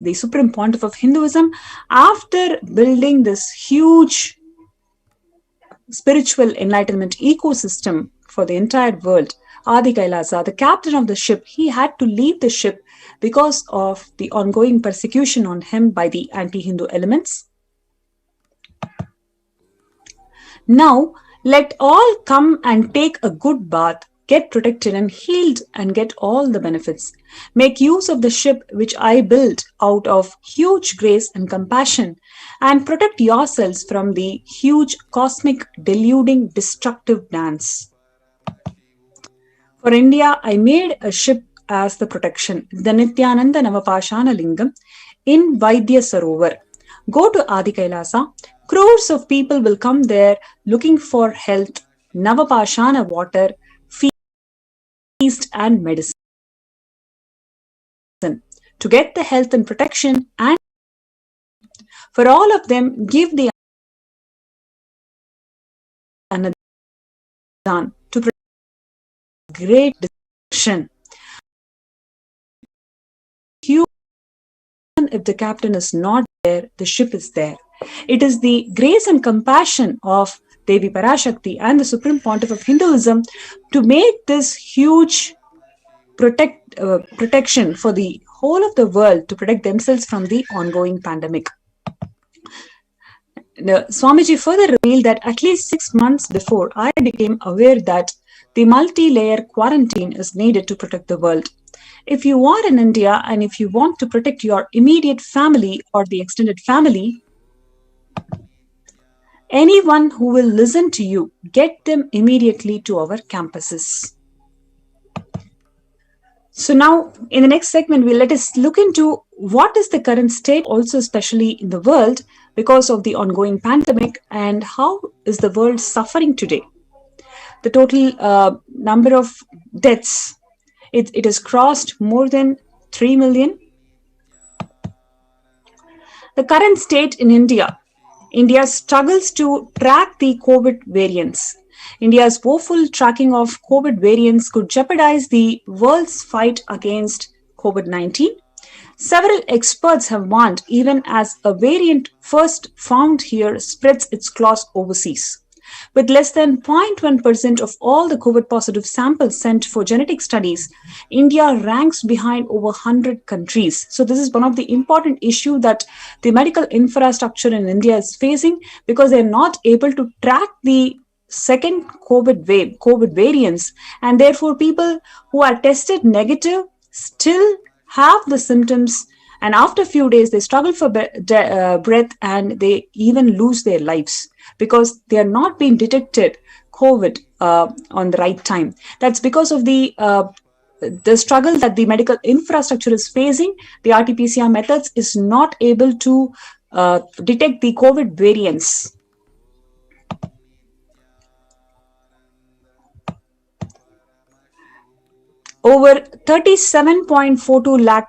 the supreme pontiff of Hinduism, after building this huge spiritual enlightenment ecosystem for the entire world, Adi Kailasa, the captain of the ship, he had to leave the ship because of the ongoing persecution on him by the anti-Hindu elements. Now, let all come and take a good bath, get protected and healed, and get all the benefits. Make use of the ship which I built out of huge grace and compassion, and protect yourselves from the huge cosmic deluding destructive dance. For India, I made a ship as the protection, the Nithyananda Lingam in Vaidya Sarovar. Go to Adi Kailasa. Crores of people will come there looking for health, Navapashana water, feast and medicine. To get the health and protection, and for all of them, give the Anadan to protect great destruction. Even if the captain is not there, the ship is there. It is the grace and compassion of Devi Parashakti and the Supreme Pontiff of Hinduism to make this huge protection for the whole of the world to protect themselves from the ongoing pandemic. Swamiji further revealed that at least 6 months before, I became aware that the multi-layer quarantine is needed to protect the world. If you are in India and if you want to protect your immediate family or the extended family, anyone who will listen to you, get them immediately to our campuses. So now, in the next segment, let us look into what is the current state, also especially in the world, because of the ongoing pandemic, and how is the world suffering today. The total number of deaths, it has crossed more than 3 million. The current state in India struggles to track the COVID variants. India's woeful tracking of COVID variants could jeopardize the world's fight against COVID-19. Several experts have warned, even as a variant first found here spreads its claws overseas. With less than 0.1% of all the COVID-positive samples sent for genetic studies, India ranks behind over 100 countries. So this is one of the important issues that the medical infrastructure in India is facing, because they're not able to track the second COVID wave, COVID variants, and therefore people who are tested negative still have the symptoms, and after a few days they struggle for breath and they even lose their lives because they are not being detected COVID on the right time. That's because of the struggle that the medical infrastructure is facing. The RT-PCR methods is not able to detect the COVID variants. Over 37.42 lakh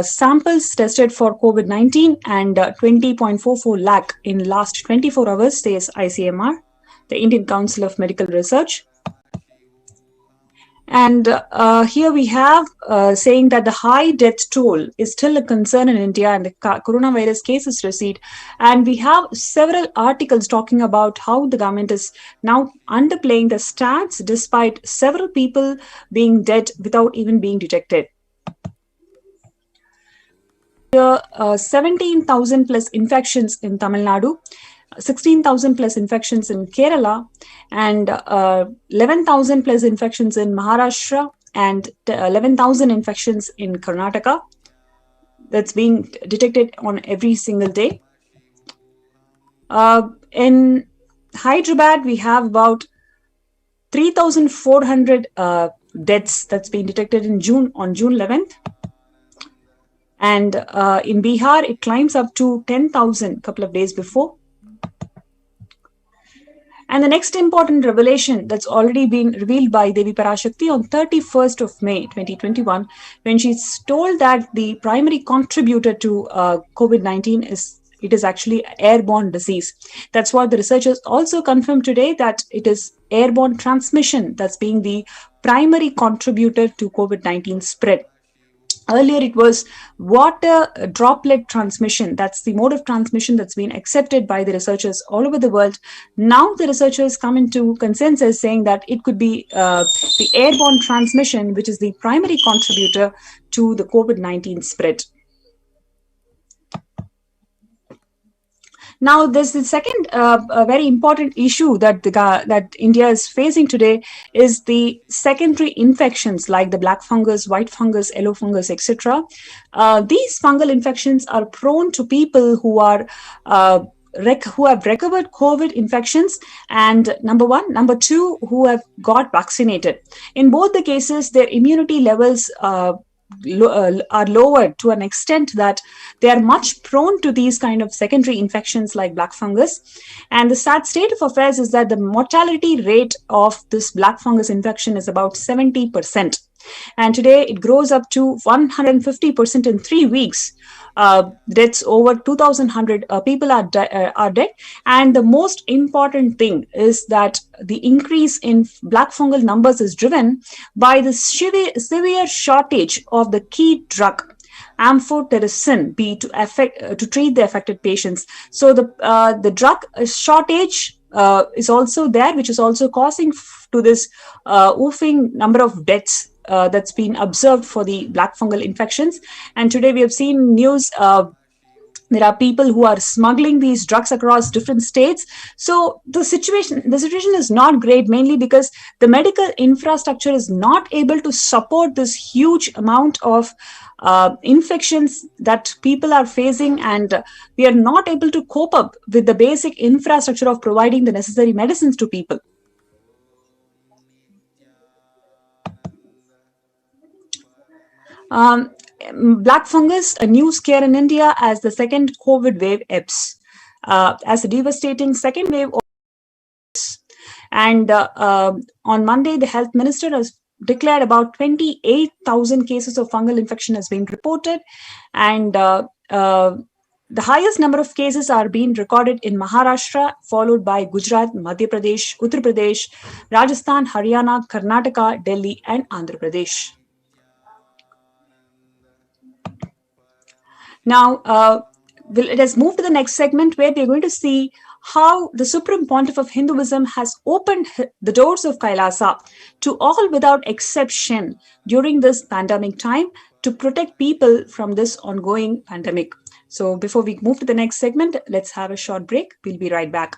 samples tested for COVID-19 and 20.44 lakh in last 24 hours, says ICMR, the Indian Council of Medical Research. And here we have saying that the high death toll is still a concern in India and the coronavirus cases recede. And we have several articles talking about how the government is now underplaying the stats despite several people being dead without even being detected. 17,000 plus infections in Tamil Nadu, 16,000 plus infections in Kerala, and 11,000 plus infections in Maharashtra, and 11,000 infections in Karnataka. That's being detected on every single day. In Hyderabad, we have about 3,400 deaths that's been detected on June 11th. And in Bihar, it climbs up to 10,000 a couple of days before. And the next important revelation that's already been revealed by Devi Parashakti on 31st of May 2021, when she's told that the primary contributor to COVID-19 is actually airborne disease. That's what the researchers also confirmed today, that it is airborne transmission that's being the primary contributor to COVID-19 spread. Earlier, it was water droplet transmission. That's the mode of transmission that's been accepted by the researchers all over the world. Now, the researchers come into consensus saying that it could be the airborne transmission, which is the primary contributor to the COVID-19 spread. Now, there's the second very important issue that India is facing today is the secondary infections like the black fungus, white fungus, yellow fungus, etc. These fungal infections are prone to people who are who have recovered COVID infections, and number one, number two, who have got vaccinated. In both the cases, their immunity levels are lowered to an extent that they are much prone to these kind of secondary infections like black fungus. And the sad state of affairs is that the mortality rate of this black fungus infection is about 70%. And today it grows up to 150% in 3 weeks. Deaths over 2,100 people are dead. And the most important thing is that the increase in black fungal numbers is driven by the severe shortage of the key drug amphotericin B to treat the affected patients. So the drug shortage is also there, which is also causing to this woofing number of deaths that's been observed for the black fungal infections. And today we have seen news. There are people who are smuggling these drugs across different states. So the situation is not great, mainly because the medical infrastructure is not able to support this huge amount of infections that people are facing, and we are not able to cope up with the basic infrastructure of providing the necessary medicines to people. Black fungus, a new scare in India as the second COVID wave ebbs. As a devastating second wave. And on Monday, the health minister has declared about 28,000 cases of fungal infection has been reported. And the highest number of cases are being recorded in Maharashtra, followed by Gujarat, Madhya Pradesh, Uttar Pradesh, Rajasthan, Haryana, Karnataka, Delhi, and Andhra Pradesh. Now, it has moved to the next segment where we're going to see how the Supreme Pontiff of Hinduism has opened the doors of Kailasa to all without exception during this pandemic time to protect people from this ongoing pandemic. So before we move to the next segment, let's have a short break. We'll be right back.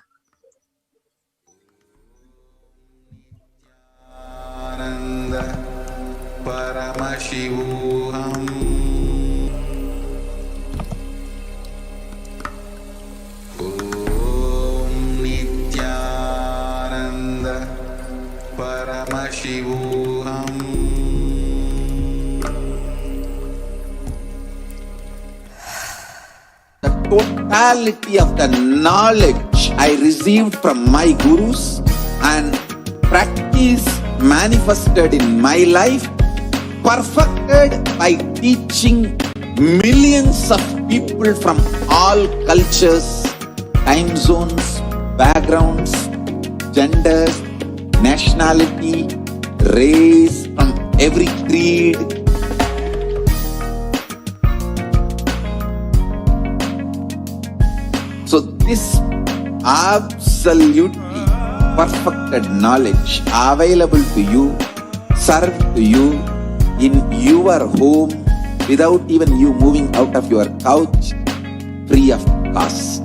Paramashivoham. Paramashivoham. The totality of the knowledge I received from my gurus and practice manifested in my life, perfected by teaching millions of people from all cultures, time zones, backgrounds, genders, nationality, race, from every creed. So this absolutely perfected knowledge available to you, served to you in your home without even you moving out of your couch, free of cost.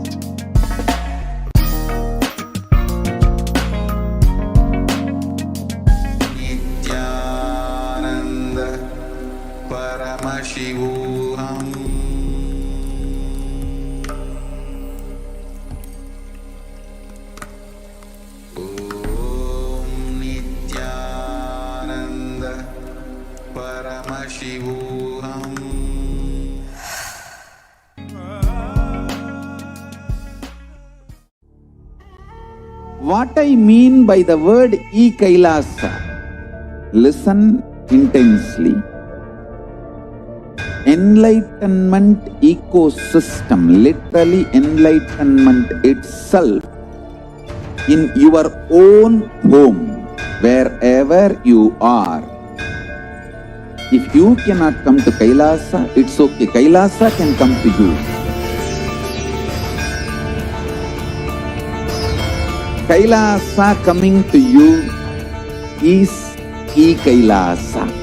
Paramashivoham. Om Nithyananda Paramashivoham. What I mean by the word Kailasa, listen intensely. Enlightenment ecosystem, literally enlightenment itself, in your own home, wherever you are. If you cannot come to Kailasa, it's okay. Kailasa can come to you. Kailasa coming to you is e-Kailasa.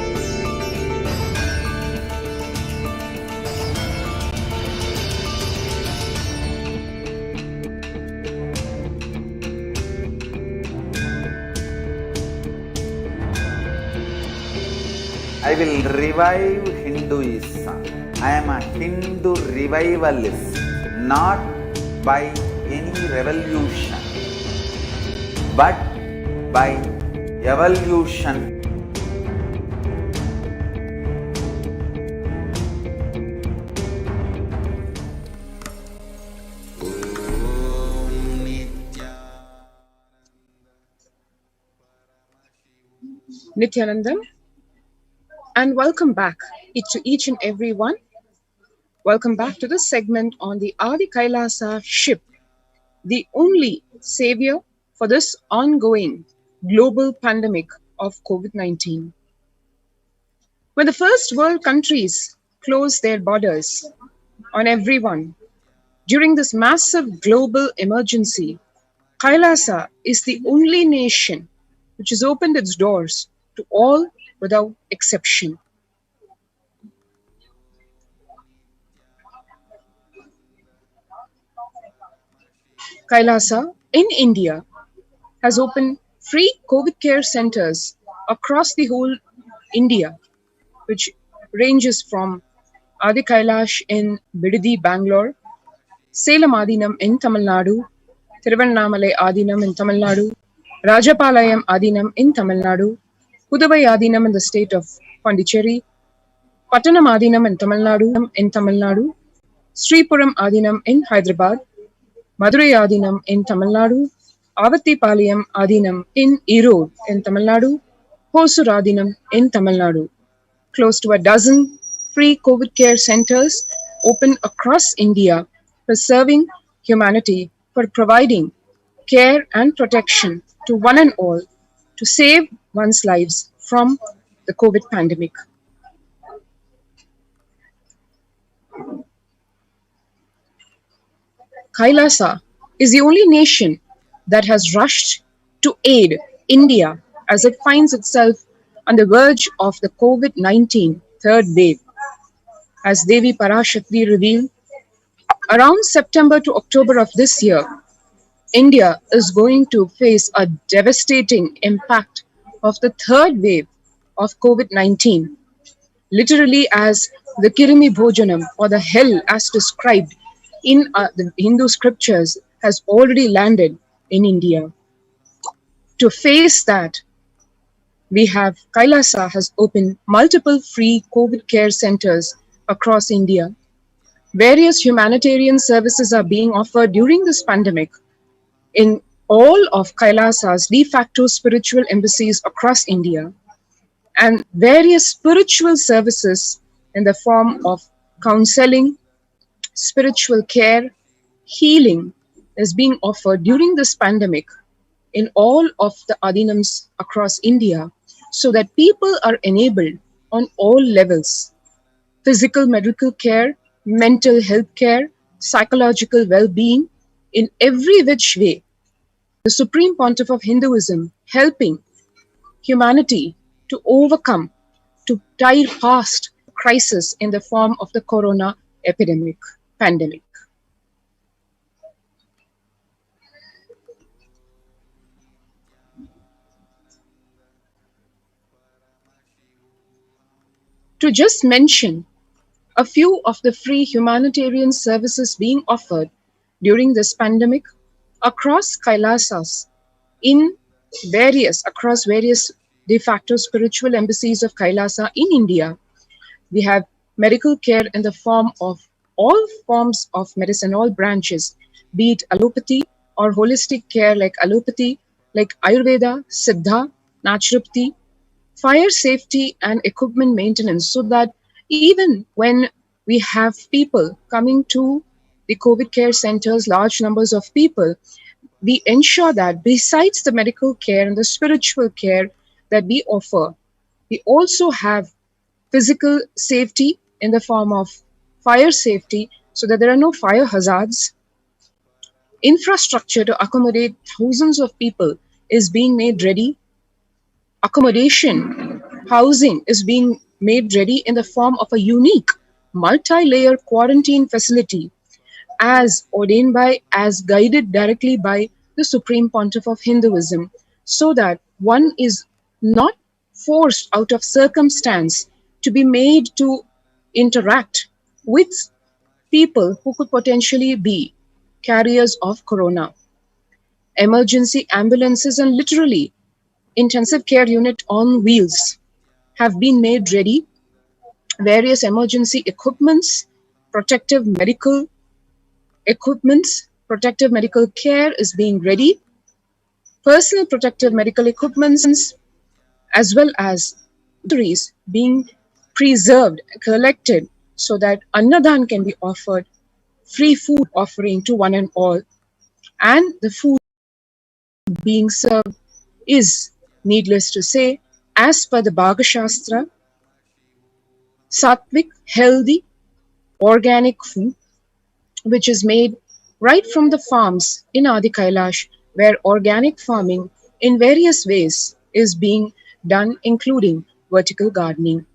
I will revive Hinduism. I am a Hindu revivalist, not by any revolution, but by evolution. Nithyanandam, and welcome back to each and every one. Welcome back to this segment on the Adi Kailasa ship, the only savior for this ongoing global pandemic of COVID-19. When the first world countries closed their borders on everyone during this massive global emergency, Kailasa is the only nation which has opened its doors to all without exception. Kailasa in India has opened free COVID care centers across the whole India, which ranges from Adi Kailash in Bidadi, Bangalore, Salem Adinam in Tamil Nadu, Thiruvannamalai Adinam in Tamil Nadu, Rajapalayam Adinam in Tamil Nadu, Pudavai Adinam in the state of Pondicherry, Pattanam Adinam in Tamil Nadu, Sripuram Adinam in Hyderabad, Madurai Adinam in Tamil Nadu, Avattipalayam Adinam in Erode in Tamil Nadu, Hosur Adinam in Tamil Nadu. Close to a dozen free COVID care centers open across India for serving humanity, for providing care and protection to one and all to save one's lives from the COVID pandemic. Kailasa is the only nation that has rushed to aid India as it finds itself on the verge of the COVID-19 third wave. As Devi Parashakti revealed, around September to October of this year, India is going to face a devastating impact of the third wave of COVID-19, literally as the Kirimi Bhojanam or the hell as described in the Hindu scriptures has already landed in India. To face that, we have Kailasa has opened multiple free COVID care centers across India. Various humanitarian services are being offered during this pandemic in all of Kailasa's de facto spiritual embassies across India, and various spiritual services in the form of counseling, spiritual care, healing is being offered during this pandemic in all of the adinams across India, so that people are enabled on all levels: physical medical care, mental health care, psychological well-being, in every which way. The Supreme Pontiff of Hinduism helping humanity to overcome, to tide past crisis in the form of the corona pandemic. To just mention a few of the free humanitarian services being offered during this pandemic across Kailasas across various de facto spiritual embassies of Kailasa in India. We have medical care in the form of all forms of medicine, all branches, be it allopathy or holistic care like allopathy, like Ayurveda, Siddha, naturopathy, fire safety and equipment maintenance, so that even when we have people coming to the COVID care centers, large numbers of people, we ensure that besides the medical care and the spiritual care that we offer, we also have physical safety in the form of fire safety so that there are no fire hazards. Infrastructure to accommodate thousands of people is being made ready. Accommodation, housing is being made ready in the form of a unique multi-layer quarantine facility as ordained by, as guided directly by the Supreme Pontiff of Hinduism, so that one is not forced out of circumstance to be made to interact with people who could potentially be carriers of corona. Emergency ambulances and literally intensive care unit on wheels have been made ready. Various emergency equipments, protective medical equipments, protective medical care is being ready. Personal protective medical equipments as well as groceries being preserved, collected so that Annadan can be offered, free food offering to one and all, and the food being served is, needless to say, as per the Bhaga Shastra, sattvic, healthy, organic food, which is made right from the farms in Adi Kailash, where organic farming in various ways is being done, including vertical gardening.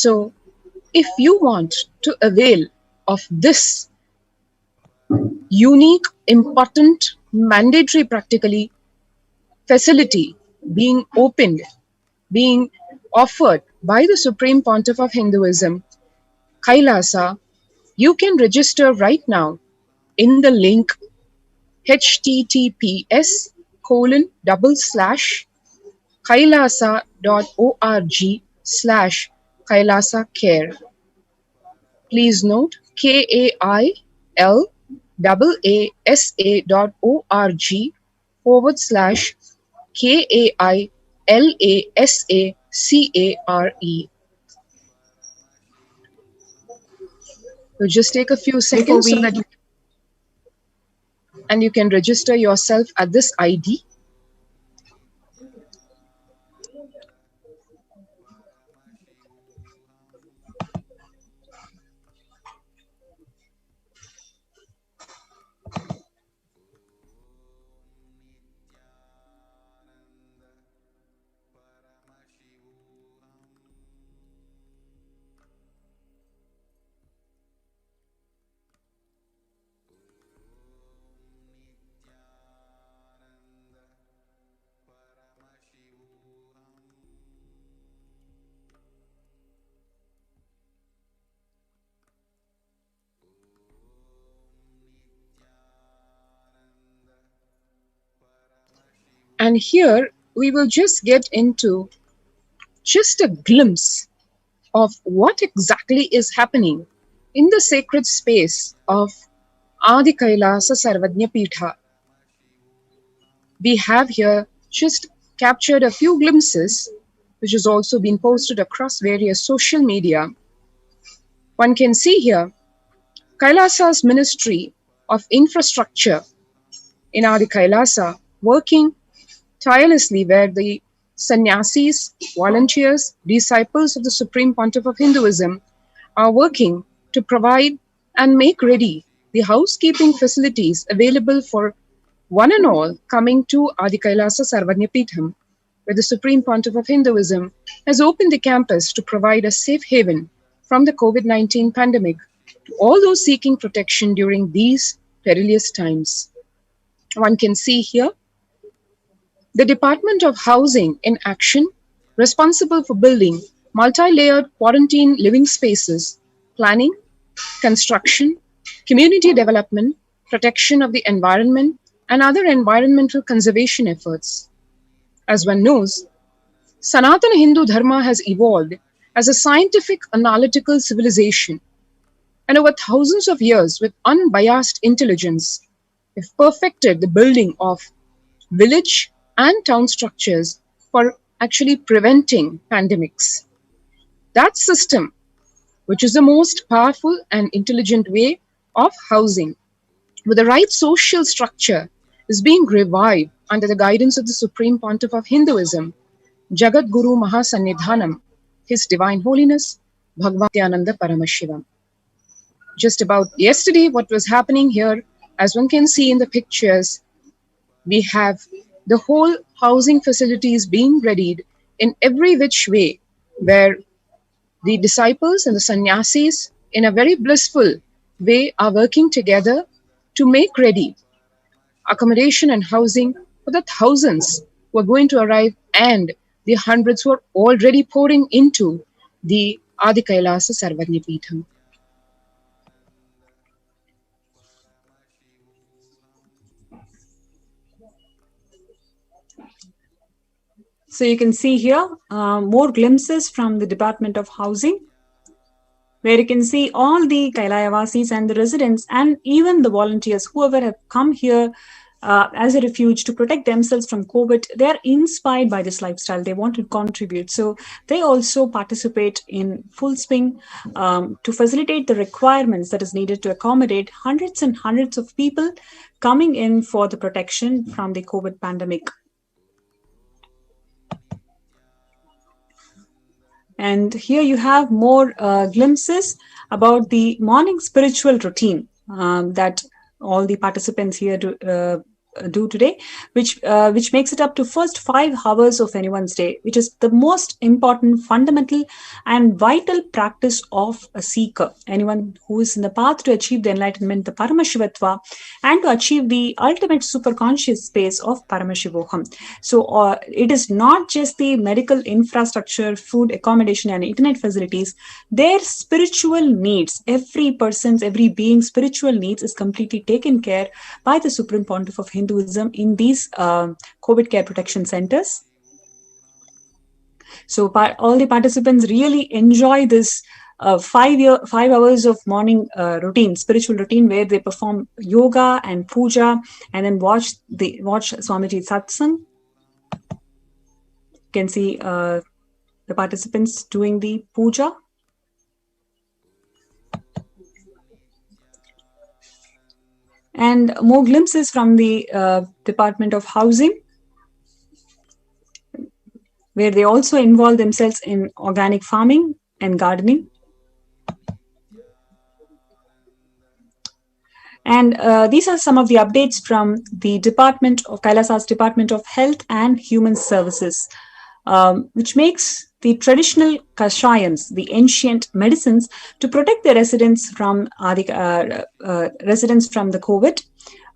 So, if you want to avail of this unique, important, mandatory practically facility being opened, being offered by the Supreme Pontiff of Hinduism, Kailasa, you can register right now in the link https://kailasa.org/Kailasa Care. Please note KAILASA.org/KAILASACARE. So just take a few Before seconds so we that you can register yourself at this ID. And here we will just get into just a glimpse of what exactly is happening in the sacred space of Adi Kailasa Sarvajna Pitha. We have here just captured a few glimpses, which has also been posted across various social media. One can see here Kailasa's Ministry of Infrastructure in Adi Kailasa working tirelessly, where the sannyasis, volunteers, disciples of the Supreme Pontiff of Hinduism are working to provide and make ready the housekeeping facilities available for one and all coming to Adi Kailasa Sarvajna Pitham, where the Supreme Pontiff of Hinduism has opened the campus to provide a safe haven from the COVID-19 pandemic to all those seeking protection during these perilous times. One can see here the Department of Housing in action, responsible for building multi-layered quarantine living spaces, planning, construction, community development, protection of the environment, and other environmental conservation efforts. As one knows, Sanatana Hindu Dharma has evolved as a scientific analytical civilization, and over thousands of years with unbiased intelligence, have perfected the building of village and town structures for actually preventing pandemics. That system, which is the most powerful and intelligent way of housing, with the right social structure, is being revived under the guidance of the Supreme Pontiff of Hinduism, Jagat Guru Mahasannidhanam, His Divine Holiness, Bhagwan Nithyananda Paramashivam. Just about yesterday, what was happening here, as one can see in the pictures, we have the whole housing facilities being readied in every which way, where the disciples and the sannyasis, in a very blissful way, are working together to make ready accommodation and housing for the thousands who are going to arrive and the hundreds who are already pouring into the Adi Kailasa Sarvagni Peetham. So you can see here more glimpses from the Department of Housing, where you can see all the Kailaya-vasis and the residents and even the volunteers, whoever have come here as a refuge to protect themselves from COVID. They are inspired by this lifestyle. They want to contribute. So they also participate in full swing to facilitate the requirements that is needed to accommodate hundreds and hundreds of people coming in for the protection from the COVID pandemic. And here you have more glimpses about the morning spiritual routine that all the participants here do today, which makes it up to first 5 hours of anyone's day, which is the most important, fundamental and vital practice of a seeker, anyone who is in the path to achieve the enlightenment, the Paramashivatva, and to achieve the ultimate superconscious space of Paramashivoham. So it is not just the medical infrastructure, food, accommodation and internet facilities. Their spiritual needs, every being's spiritual needs is completely taken care by the Supreme Pontiff of Hinduism in these COVID care protection centers. So all the participants really enjoy this 5 hours of morning spiritual routine, where they perform yoga and puja and then watch Swamiji satsang. You can see the participants doing the puja. And more glimpses from the Department of Housing, where they also involve themselves in organic farming and gardening. And these are some of the updates from the Kailasa's Department of Health and Human Services, which makes the traditional kashayams, the ancient medicines, to protect the residents from the COVID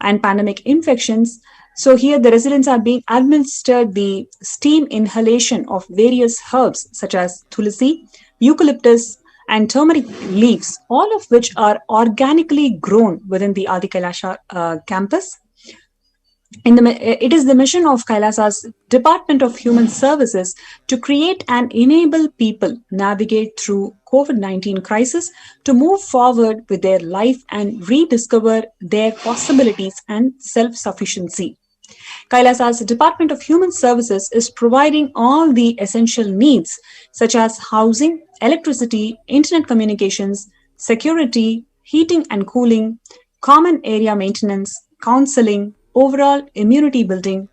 and pandemic infections. So here the residents are being administered the steam inhalation of various herbs such as tulsi, eucalyptus, and turmeric leaves, all of which are organically grown within the Adi Kailasa campus. It is the mission of Kailasa's Department of Human Services to create and enable people navigate through COVID-19 crisis to move forward with their life and rediscover their possibilities and self-sufficiency. Kailasa's Department of Human Services is providing all the essential needs such as housing, electricity, internet communications, security, heating and cooling, common area maintenance, counseling, overall immunity building,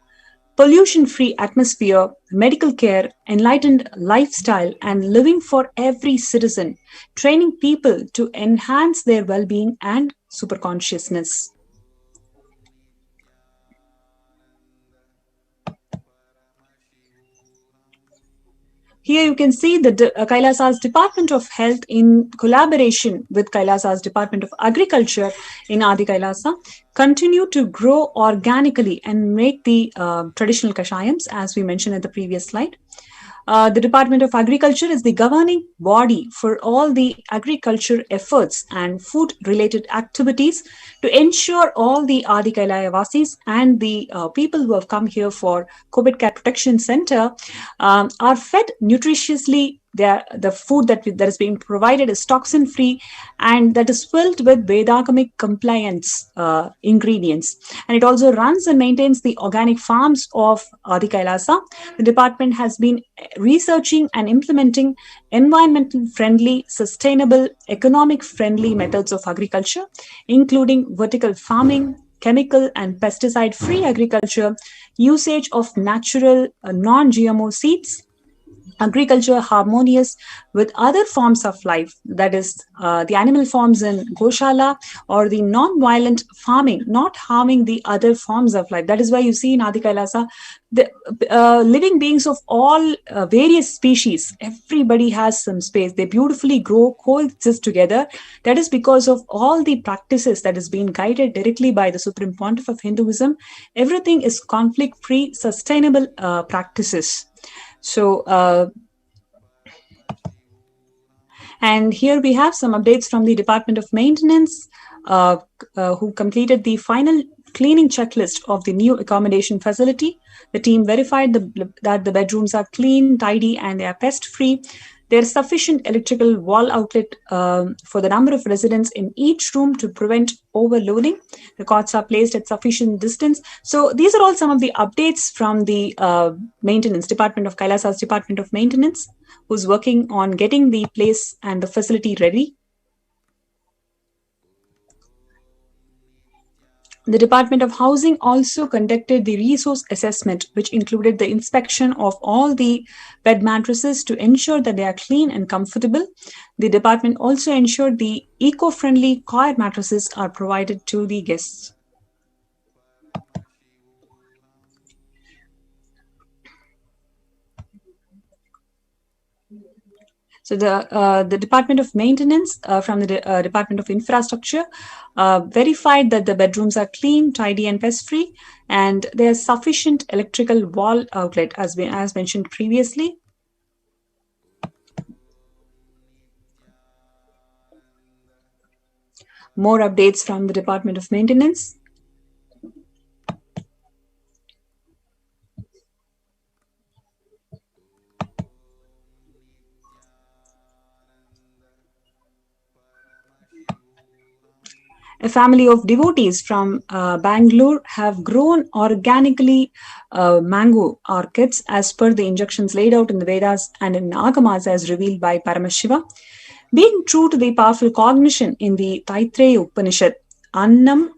pollution-free atmosphere, medical care, enlightened lifestyle, and living for every citizen, training people to enhance their well-being and superconsciousness. Here you can see the Kailasa's Department of Health in collaboration with Kailasa's Department of Agriculture in Adi Kailasa continue to grow organically and make the traditional kashayams, as we mentioned in the previous slide. The Department of Agriculture is the governing body for all the agriculture efforts and food-related activities to ensure all the Adi Kailaya Vasis and the people who have come here for COVID Care Protection Center are fed nutritiously. The food that is being provided is toxin-free and that is filled with Vedagamic compliance ingredients. And it also runs and maintains the organic farms of Adi Kailasa. The department has been researching and implementing environmental friendly, sustainable, economic friendly methods of agriculture, including vertical farming, chemical and pesticide-free agriculture, usage of natural non-GMO seeds, agriculture harmonious with other forms of life, that is the animal forms in Goshala, or the non-violent farming, not harming the other forms of life. That is why you see in Adi Kailasa, the living beings of all various species, everybody has some space. They beautifully grow, coexist together. That is because of all the practices that is being guided directly by the Supreme Pontiff of Hinduism. Everything is conflict-free, sustainable practices. So, and here we have some updates from the Department of Maintenance, who completed the final cleaning checklist of the new accommodation facility. The team verified that the bedrooms are clean, tidy, and they are pest-free. There is sufficient electrical wall outlet for the number of residents in each room to prevent overloading. The cots are placed at sufficient distance. So these are all some of the updates from the maintenance department of Kailasa's Department of Maintenance, who's working on getting the place and the facility ready. The Department of Housing also conducted the resource assessment, which included the inspection of all the bed mattresses to ensure that they are clean and comfortable. The department also ensured the eco-friendly coir mattresses are provided to the guests. So the Department of Maintenance from the Department of Infrastructure verified that the bedrooms are clean, tidy, and pest-free, and there's sufficient electrical wall outlet, as mentioned previously. More updates from the Department of Maintenance. A family of devotees from Bangalore have grown organically mango orchids as per the injunctions laid out in the Vedas and in Agamas as revealed by Paramashiva. Being true to the powerful cognition in the Taittiriya Upanishad, Annam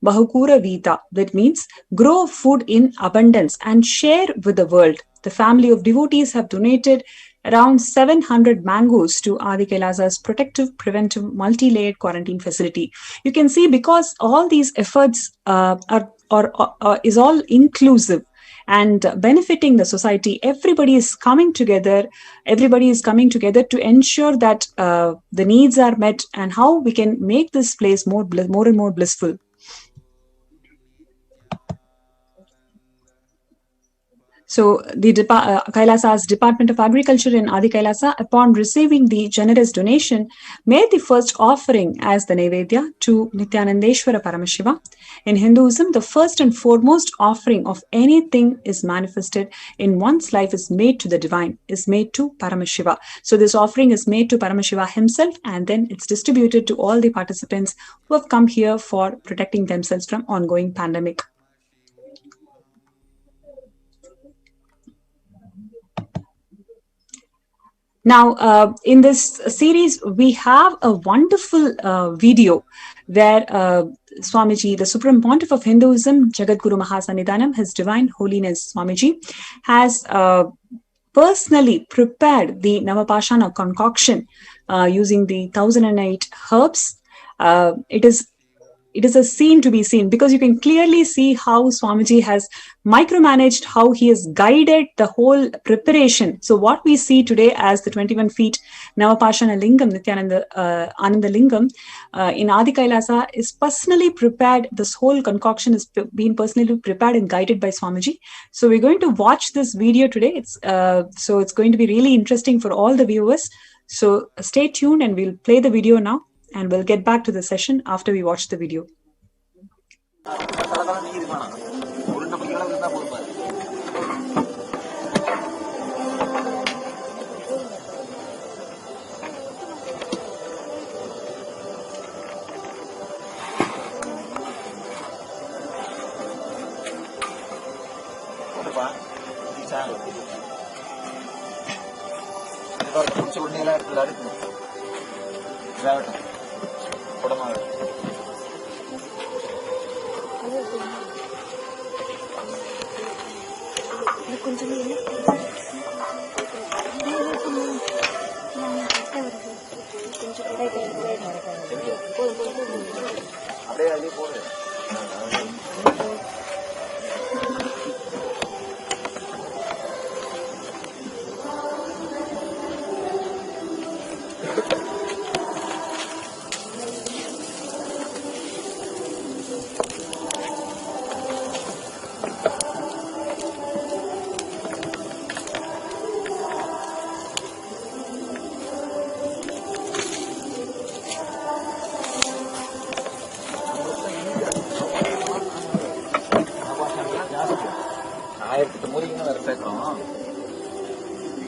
Bahukura Vita, that means grow food in abundance and share with the world. The family of devotees have donated around 700 mangoes to Adi Kailasa's protective, preventive, multi-layered quarantine facility. You can see, because all these efforts is all inclusive and benefiting the society. Everybody is coming together. Everybody is coming together to ensure that the needs are met and how we can make this place more and more blissful. So the Kailasa's Department of Agriculture in Adi Kailasa, upon receiving the generous donation, made the first offering as the Nevedya to Nithyanandeshwara Paramashiva. In Hinduism, the first and foremost offering of anything is manifested in one's life is made to the divine, is made to Paramashiva. So this offering is made to Paramashiva himself, and then it's distributed to all the participants who have come here for protecting themselves from ongoing pandemic. Now, in this series, we have a wonderful video where Swamiji, the Supreme Pontiff of Hinduism, Jagadguru Mahasannidhanam, His Divine Holiness Swamiji, has personally prepared the Navapashana concoction using the 1008 herbs. It is a scene to be seen, because you can clearly see how Swamiji has micromanaged, how he has guided the whole preparation. So what we see today as the 21 feet Navapashana Lingam, Nithyananda Ananda Lingam in Adi Kailasa is personally prepared. This whole concoction is being personally prepared and guided by Swamiji. So we're going to watch this video today. So it's going to be really interesting for all the viewers. So stay tuned and we'll play the video now. And we'll get back to the session after we watch the video.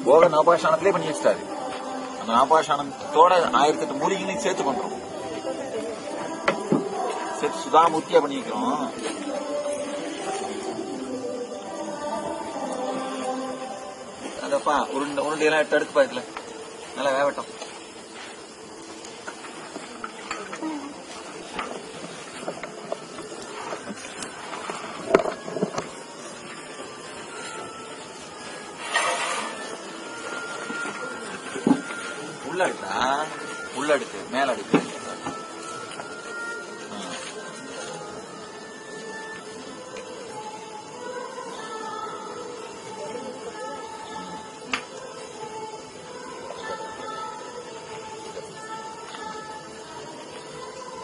போக நவபாஷாணத்திலே பண்ணி வச்சிட்டாரு. அந்த நவபாஷாணத்தோட 1008 மூலிகைகளையும் சேர்த்து பண்றோம். சேர்த்து சுதாமூர்த்தியா பண்ணி வைக்கிறோம். அதப்பா உருண்டையெல்லாம் எடுத்து பாருக்கல, நல்லா வேகட்டும். உள்ள அடுக்கு மேல அடுக்கு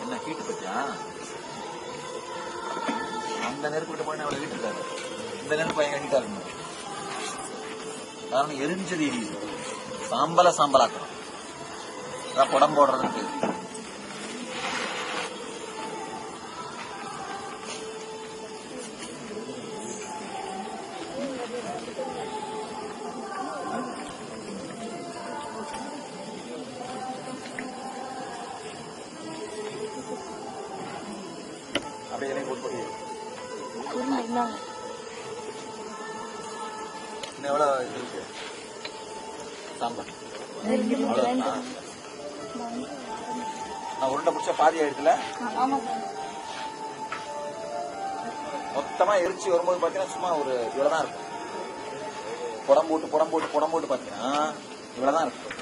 என்ன ஹீட்டு பத்தியா? அந்த நெருப்பு போய் அவளை ஹீட்டு இருக்காரு. இந்த நெருப்பு பயங்கர ஹீட்டா இருக்கணும். காரணம் எரிஞ்சது எரியுது. சாம்பலாக்கணும். குடம் போடுறதுக்கு அப்படியே போட்டு எவ்வளோ இருக்கு சாம்பார்? நான் உருண்டை பிடிச்ச பாதி ஆயிடுச்சுல. மொத்தமா எரிச்சு வரும்போது பாத்தீங்கன்னா சும்மா ஒரு இவ்வளவுதான் இருக்கும். புடம் போட்டு பாத்தீங்கன்னா இவ்வளவுதான் இருக்கும்.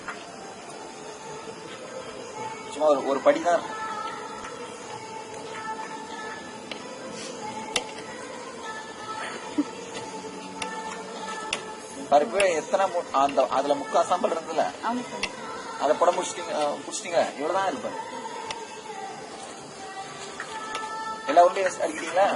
சும்மா ஒரு படிதான் இருக்கும். பருப்பு எத்தனை அதுல முக்கா சாம்பல் இருந்ததுல அதை புடம் பிடிச்சிட்டீங்க. இவ்வளவுதான் இருப்பாரு. எல்லா உருண்டையும் அடிக்கிறீங்களா?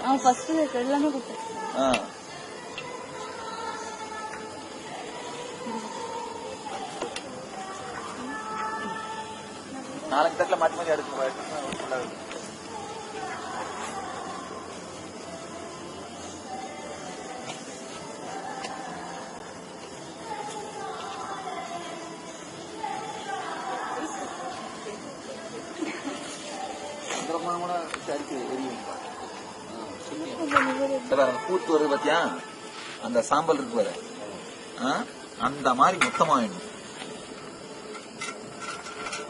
நாளைக்கு தட்டில் மாற்றி மாற்றி அடுத்து பூத்து வருது பாத்தியா? அந்த சாம்பல் இருக்கு பாரு, அந்த மாதிரி மொத்தமா வேணும்.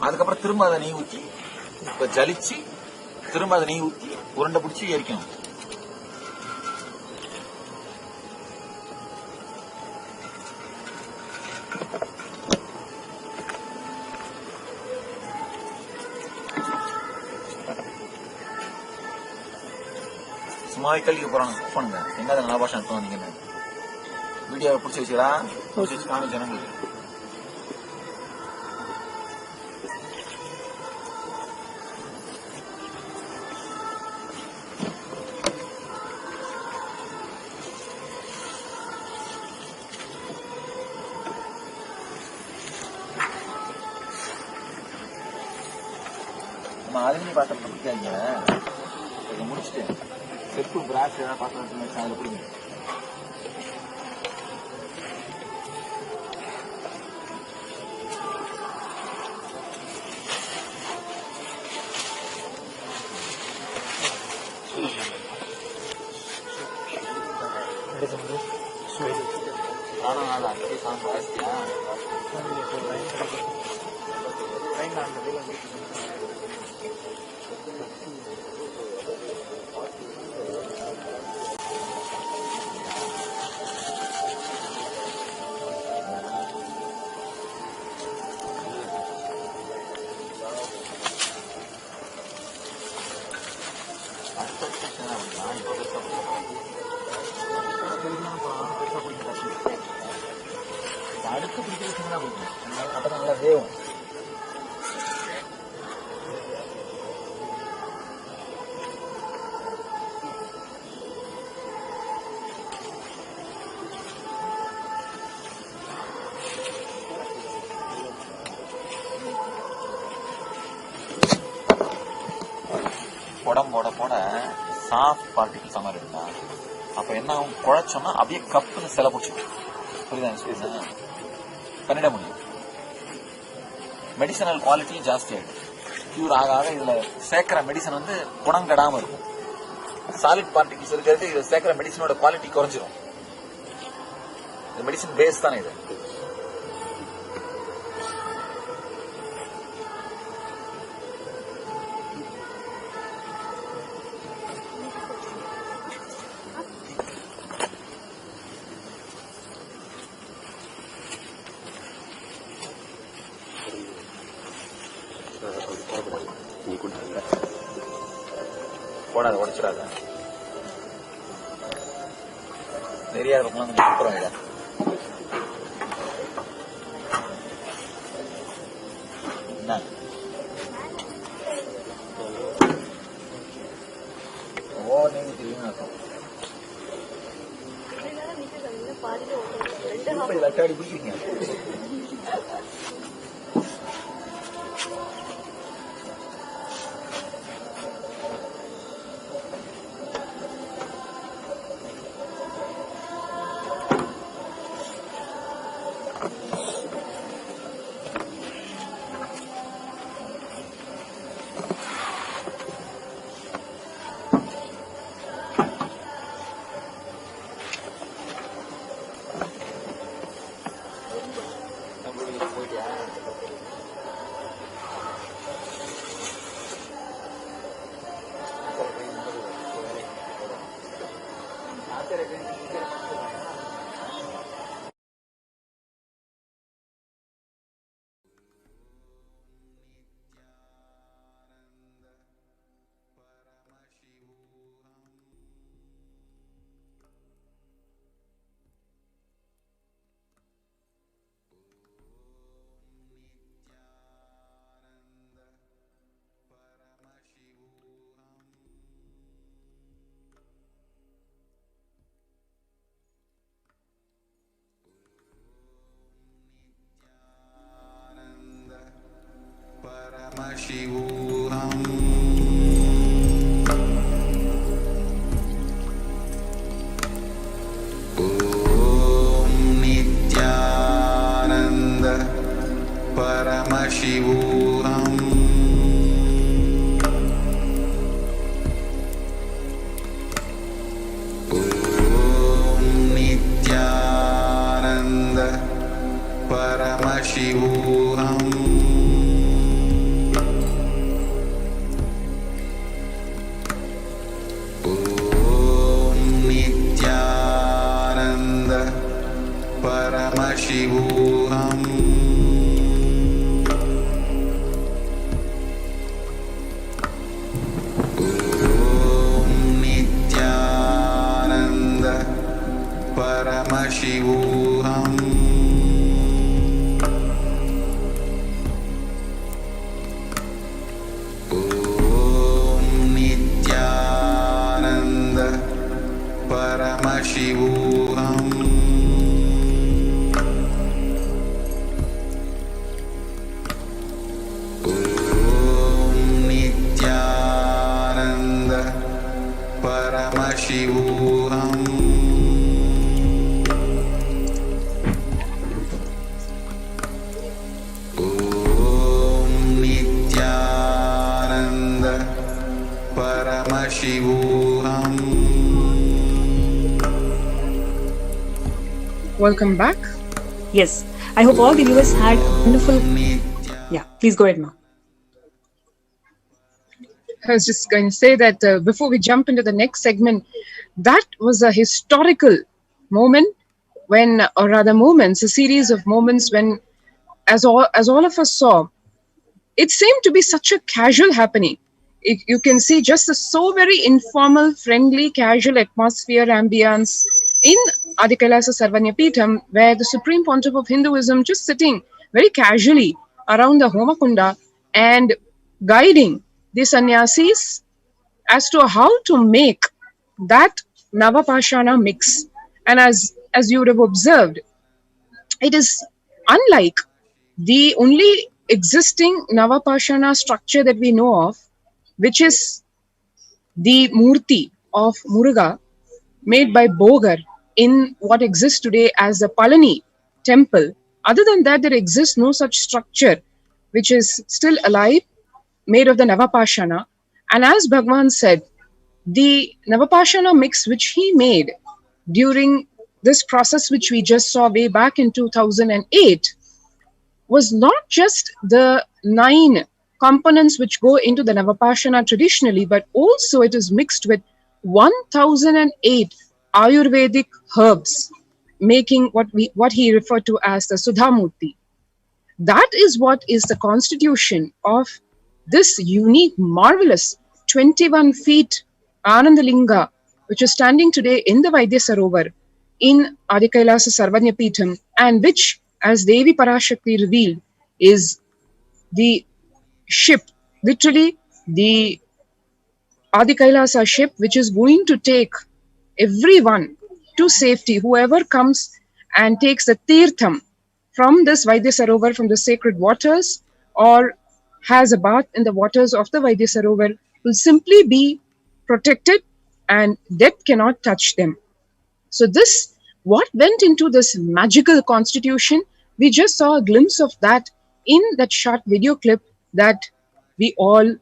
அதுக்கப்புறம் திரும்ப அதை நெய் ஊற்றி இப்ப ஜலிச்சு திரும்ப அதை நெய் ஊற்றி உருண்டை பிடிச்சி எரிக்கணும். சும்மாவே கழிக்க போறாங்க. பண்ணுங்க என்ன நலபாஷம் எடுத்து வந்தீங்கன்னு வீடியோவை பிடிச்சி வச்சுடா, பிடிச்சி வச்சு காமி ஜனங்களுக்கு. நம்ம அலுமினி பாத்திரத்தை பிடிக்காதீங்க. முடிச்சுட்டு செப்பு பிராஸ் ஏதாவது பாத்திரம் வச்சு அதில் பிடிங்க. ஜாஸ்தியா அடுத்து பிடிக்கிறதுனா பிடிக்கும், அப்போ நல்லா வேவும். உடம்போட போட சாஃப்ட் பார்ட்டிகிள்ஸ் மாதிரி இருந்தா அப்ப என்ன ஆகும், குழைச்சோம்னா அப்படியே கப்புன்னு சில பிடிச்சிடும். புரியுதா? பண்ணிட முடியும். மெடிசனல் குவாலிட்டியும் ஜாஸ்தி ஆகிடும். கியூர் ஆக ஆக இதுல சேர்க்கிற மெடிசன் வந்து குணங்கடாம இருக்கும். சாலிட் பார்ட்டிகிள்ஸ் இருக்கிறது இதுல சேர்க்கிற மெடிசனோட குவாலிட்டி குறைஞ்சிரும். மெடிசன் பேஸ் தானே இது. போடாத, உடைச்சிடாத. தெரியாத பக்கம் அப்புறம் இட என்ன ஓ நீங்க தெரியும் லட்டாடி பிடிக்கிறீங்க. Paramashivoham. Om Nithyananda Paramashivoham. Om Nithyananda Paramashivoham. Paramashivoham. Om Nithyananda Paramashivoham. Om Nithyananda Paramashivoham. Paramashivoham. Om Nithyananda Paramashivoham. Welcome back. Yes, I hope all the viewers had a wonderful. Yeah, please go ahead, Ma. I was just going to say that before we jump into the next segment, that was a historical moment when, or rather moments, a series of moments when, as all of us saw, it seemed to be such a casual happening. You can see just a so very informal, friendly, casual atmosphere, ambience in Adi Kailasa Sarvanyapitham, where the Supreme Pontiff of Hinduism just sitting very casually around the Homakunda and guiding the sannyasis as to how to make that Navapashana mix. And as you would have observed, it is unlike the only existing Navapashana structure that we know of, which is the Murti of Muruga made by Bogar in what exists today as the Palani temple. Other than that, there exists no such structure which is still alive, made of the Navapashana. And as Bhagwan said, the Navapashana mix which he made during this process, which we just saw way back in 2008, was not just the 9 components which go into the Navapashana traditionally, but also it is mixed with 1008 Ayurvedic herbs, making what he referred to as the Sudhamurti. That is what is the constitution of this unique, marvelous 21 feet Anandalinga, which is standing today in the Vaidya Sarovar in Adi Kailasa Sarvanyapitham, and which, as Devi Parashakti revealed, is the ship, literally the Adi Kailasa ship, which is going to take everyone to safety. Whoever comes and takes the Tirtham from this Vaidya Sarovar, from the sacred waters, or has a bath in the waters of the Vaidya Sarovar, will simply be protected and death cannot touch them. So this, what went into this magical constitution, we just saw a glimpse of that in that short video clip that we all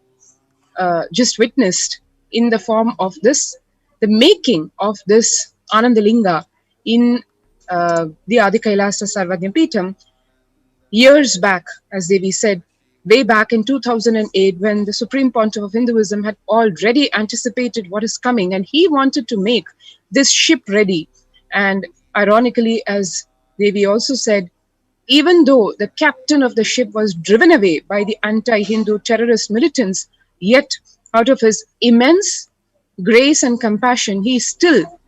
just witnessed, in the form of this, the making of this Anandalinga in the Adi Kailasa Sarvanyapitham years back, as Devi said, way back in 2008, when the Supreme Pontiff of Hinduism had already anticipated what is coming, and he wanted to make this ship ready. And ironically, as Devi also said, even though the captain of the ship was driven away by the anti-Hindu terrorist militants, yet out of his immense grace and compassion, he still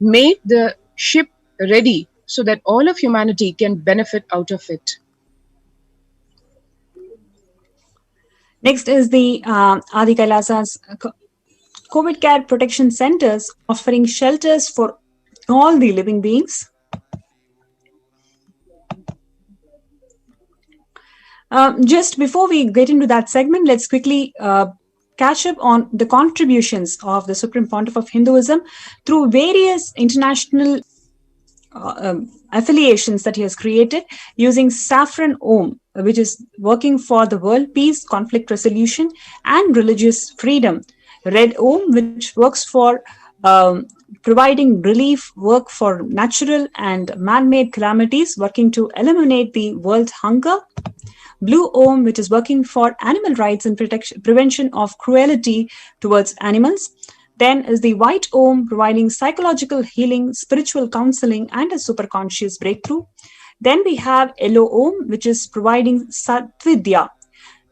made the ship ready so that all of humanity can benefit out of it. Next is the Adi Kailasa's COVID care protection centers, offering shelters for all the living beings. Just before we get into that segment, let's quickly catch up on the contributions of the Supreme Pontiff of Hinduism through various international affiliations that he has created, using Saffron Om, which is working for the world peace, conflict resolution, and religious freedom. Red Om, which works for providing relief work for natural and man-made calamities, working to eliminate the world hunger. Blue Om, which is working for animal rights and prevention of cruelty towards animals. Then is the White Om, providing psychological healing, spiritual counseling, and a superconscious breakthrough. Then we have Yellow Om, which is providing Satvidya,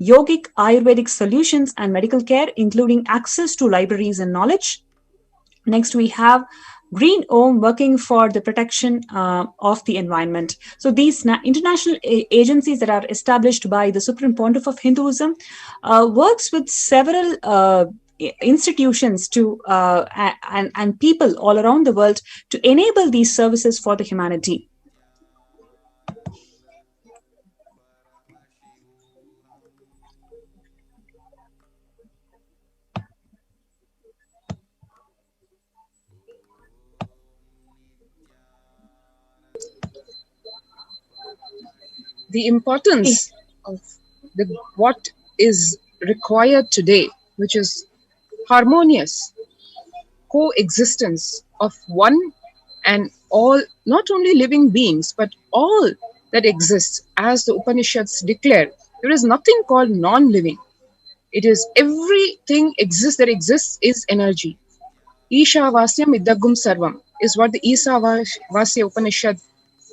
yogic Ayurvedic solutions and medical care, including access to libraries and knowledge. Next, we have Green Om, working for the protection of the environment. So these international agencies that are established by the Supreme Pontiff of Hinduism works with several institutions to and people all around the world to enable these services for the humanity. The importance of what is required today, which is harmonious coexistence of one and all, not only living beings, but all that exists. As the Upanishads declare, there is nothing called non-living. It is everything exists that exists is energy. Isha Vasyam Idagum Sarvam is what the Isa Vasya Upanishad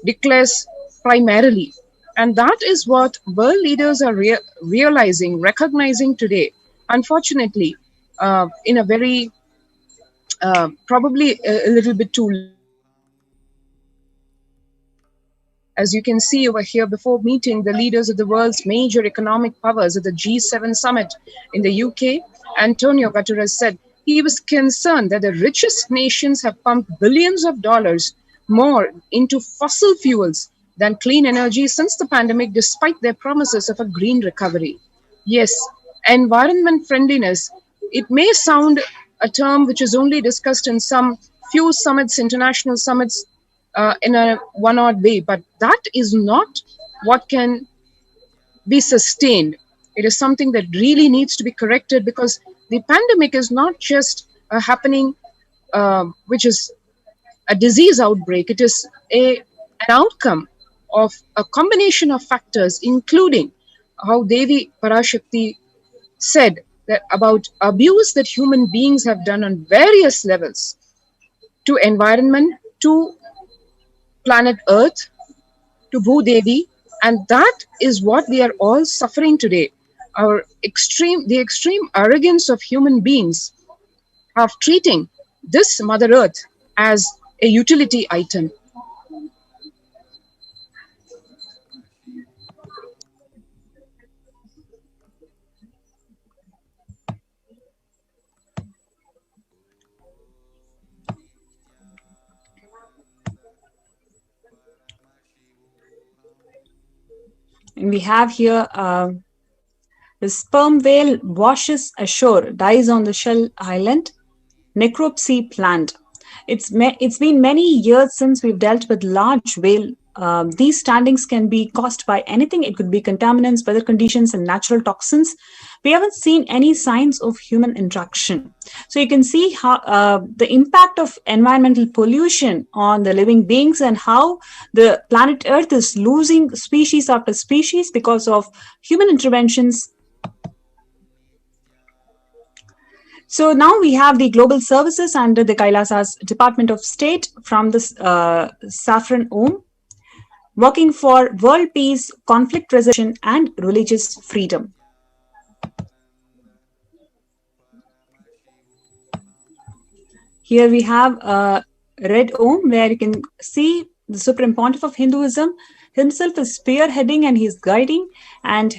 declares primarily. And that is what world leaders are realizing, recognizing today, unfortunately, in a very probably a little bit too. As you can see over here, before meeting the leaders of the world's major economic powers at the G7 summit in the UK, Antonio Guterres said he was concerned that the richest nations have pumped billions of dollars more into fossil fuels than clean energy since the pandemic, despite their promises of a green recovery. Yes, environment friendliness, it may sound a term which is only discussed in some few summits, international summits, in a one-odd way, but that is not what can be sustained. It is something that really needs to be corrected, because the pandemic is not just happening, which is a disease outbreak. It is an outcome of a combination of factors, including how Devi Parashakti said that about abuse that human beings have done on various levels to environment, to planet Earth, to Bhudevi, and that is what we are all suffering today. The extreme arrogance of human beings of treating this Mother Earth as a utility item. And we have here the sperm whale washes ashore, dies on the Shell Island, necropsy planned. It's been many years since we've dealt with large whale. These standings can be caused by anything. It could be contaminants, weather conditions, and natural toxins. We haven't seen any signs of human interaction. So you can see how the impact of environmental pollution on the living beings, and how the planet Earth is losing species after species because of human interventions. So now we have the global services under the Kailasa's Department of State from the Saffron Om, working for world peace, conflict resolution, and religious freedom. Here we have a red Om, where you can see the Supreme Pontiff of Hinduism himself is spearheading, and he's guiding and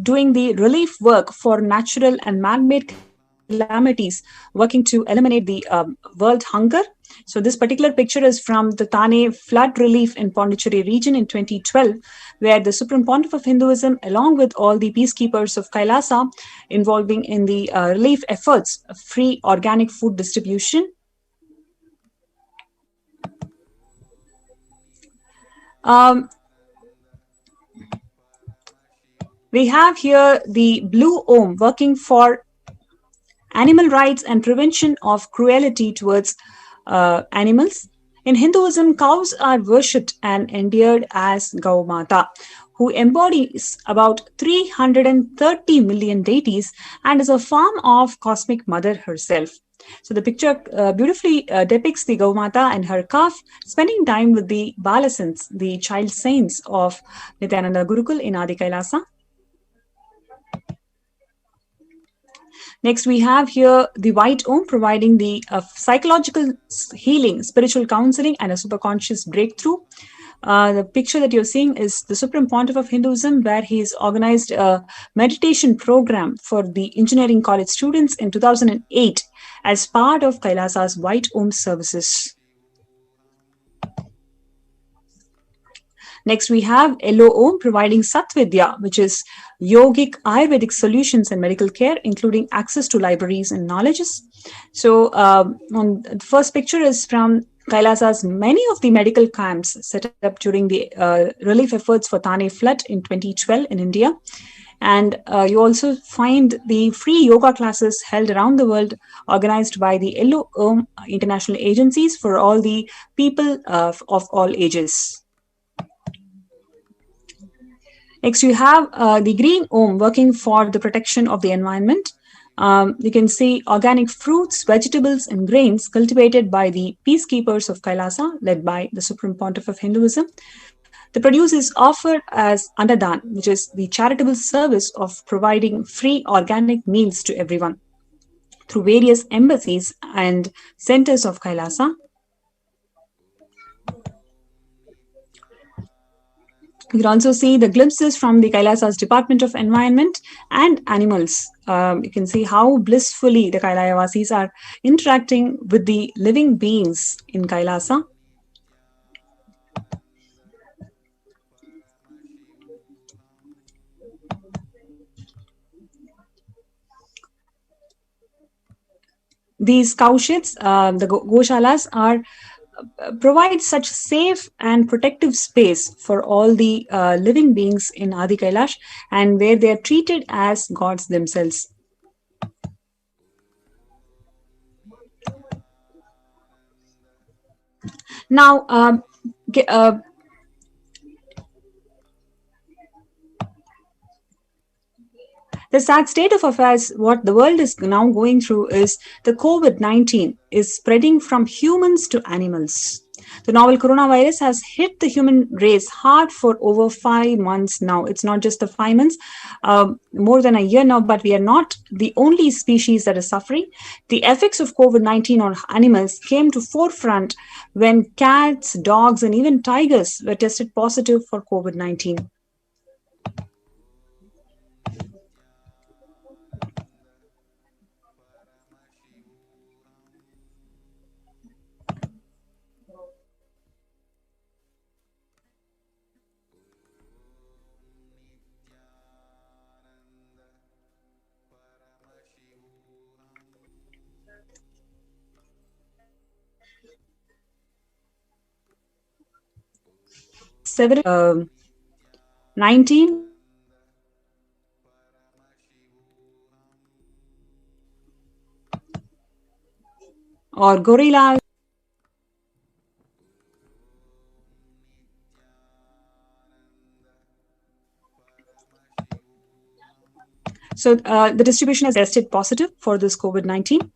doing the relief work for natural and man-made calamities, working to eliminate the world hunger. So this particular picture is from the Thane flood relief in Pondicherry region in 2012, where the Supreme Pontiff of Hinduism, along with all the peacekeepers of Kailasa, involving in the relief efforts, free organic food distribution. We have here the blue Om, working for animal rights and prevention of cruelty towards animals. In Hinduism, cows are worshipped and endeared as Gaumata, who embodies about 330 million deities and is a form of cosmic mother herself. So the picture beautifully depicts the Gaumata and her calf spending time with the Balasants, the child saints of Nithyananda Gurukul in Adi Kailasa. Next, we have here the white Om, providing the psychological healing, spiritual counseling, and a superconscious breakthrough. The picture that you're seeing is the Supreme Pontiff of Hinduism, where he's organized a meditation program for the engineering college students in 2008 as part of Kailasa's White Om services. Next, we have Yellow Om, providing Satvidya, which is yogic Ayurvedic solutions and medical care, including access to libraries and knowledges. So on the first picture is from Kailasa's many of the medical camps set up during the relief efforts for Thane flood in 2012 in India. And you also find the free yoga classes held around the world, organized by the Yellow Om international agencies for all the people of all ages. Next, you have the green Om, working for the protection of the environment. You can see organic fruits, vegetables, and grains cultivated by the peacekeepers of Kailasa, led by the Supreme Pontiff of Hinduism. The produce is offered as Annadan, which is the charitable service of providing free organic meals to everyone through various embassies and centers of Kailasa. You can also see the glimpses from the Kailasa's Department of Environment and Animals. You can see how blissfully the Kailavasis are interacting with the living beings in Kailasa. These cow sheds, the goshalas, are provide such safe and protective space for all the living beings in Adi Kailash, and where they are treated as gods themselves. Now, the sad state of affairs, what the world is now going through, is the COVID-19 is spreading from humans to animals. The novel coronavirus has hit the human race hard for over 5 months now. It's not just the 5 months, more than a year now, but we are not the only species that is suffering. The effects of COVID-19 on animals came to forefront when cats, dogs, and even tigers were tested positive for COVID-19. Several 19 or gorilla. So the distribution has tested positive for this COVID-19.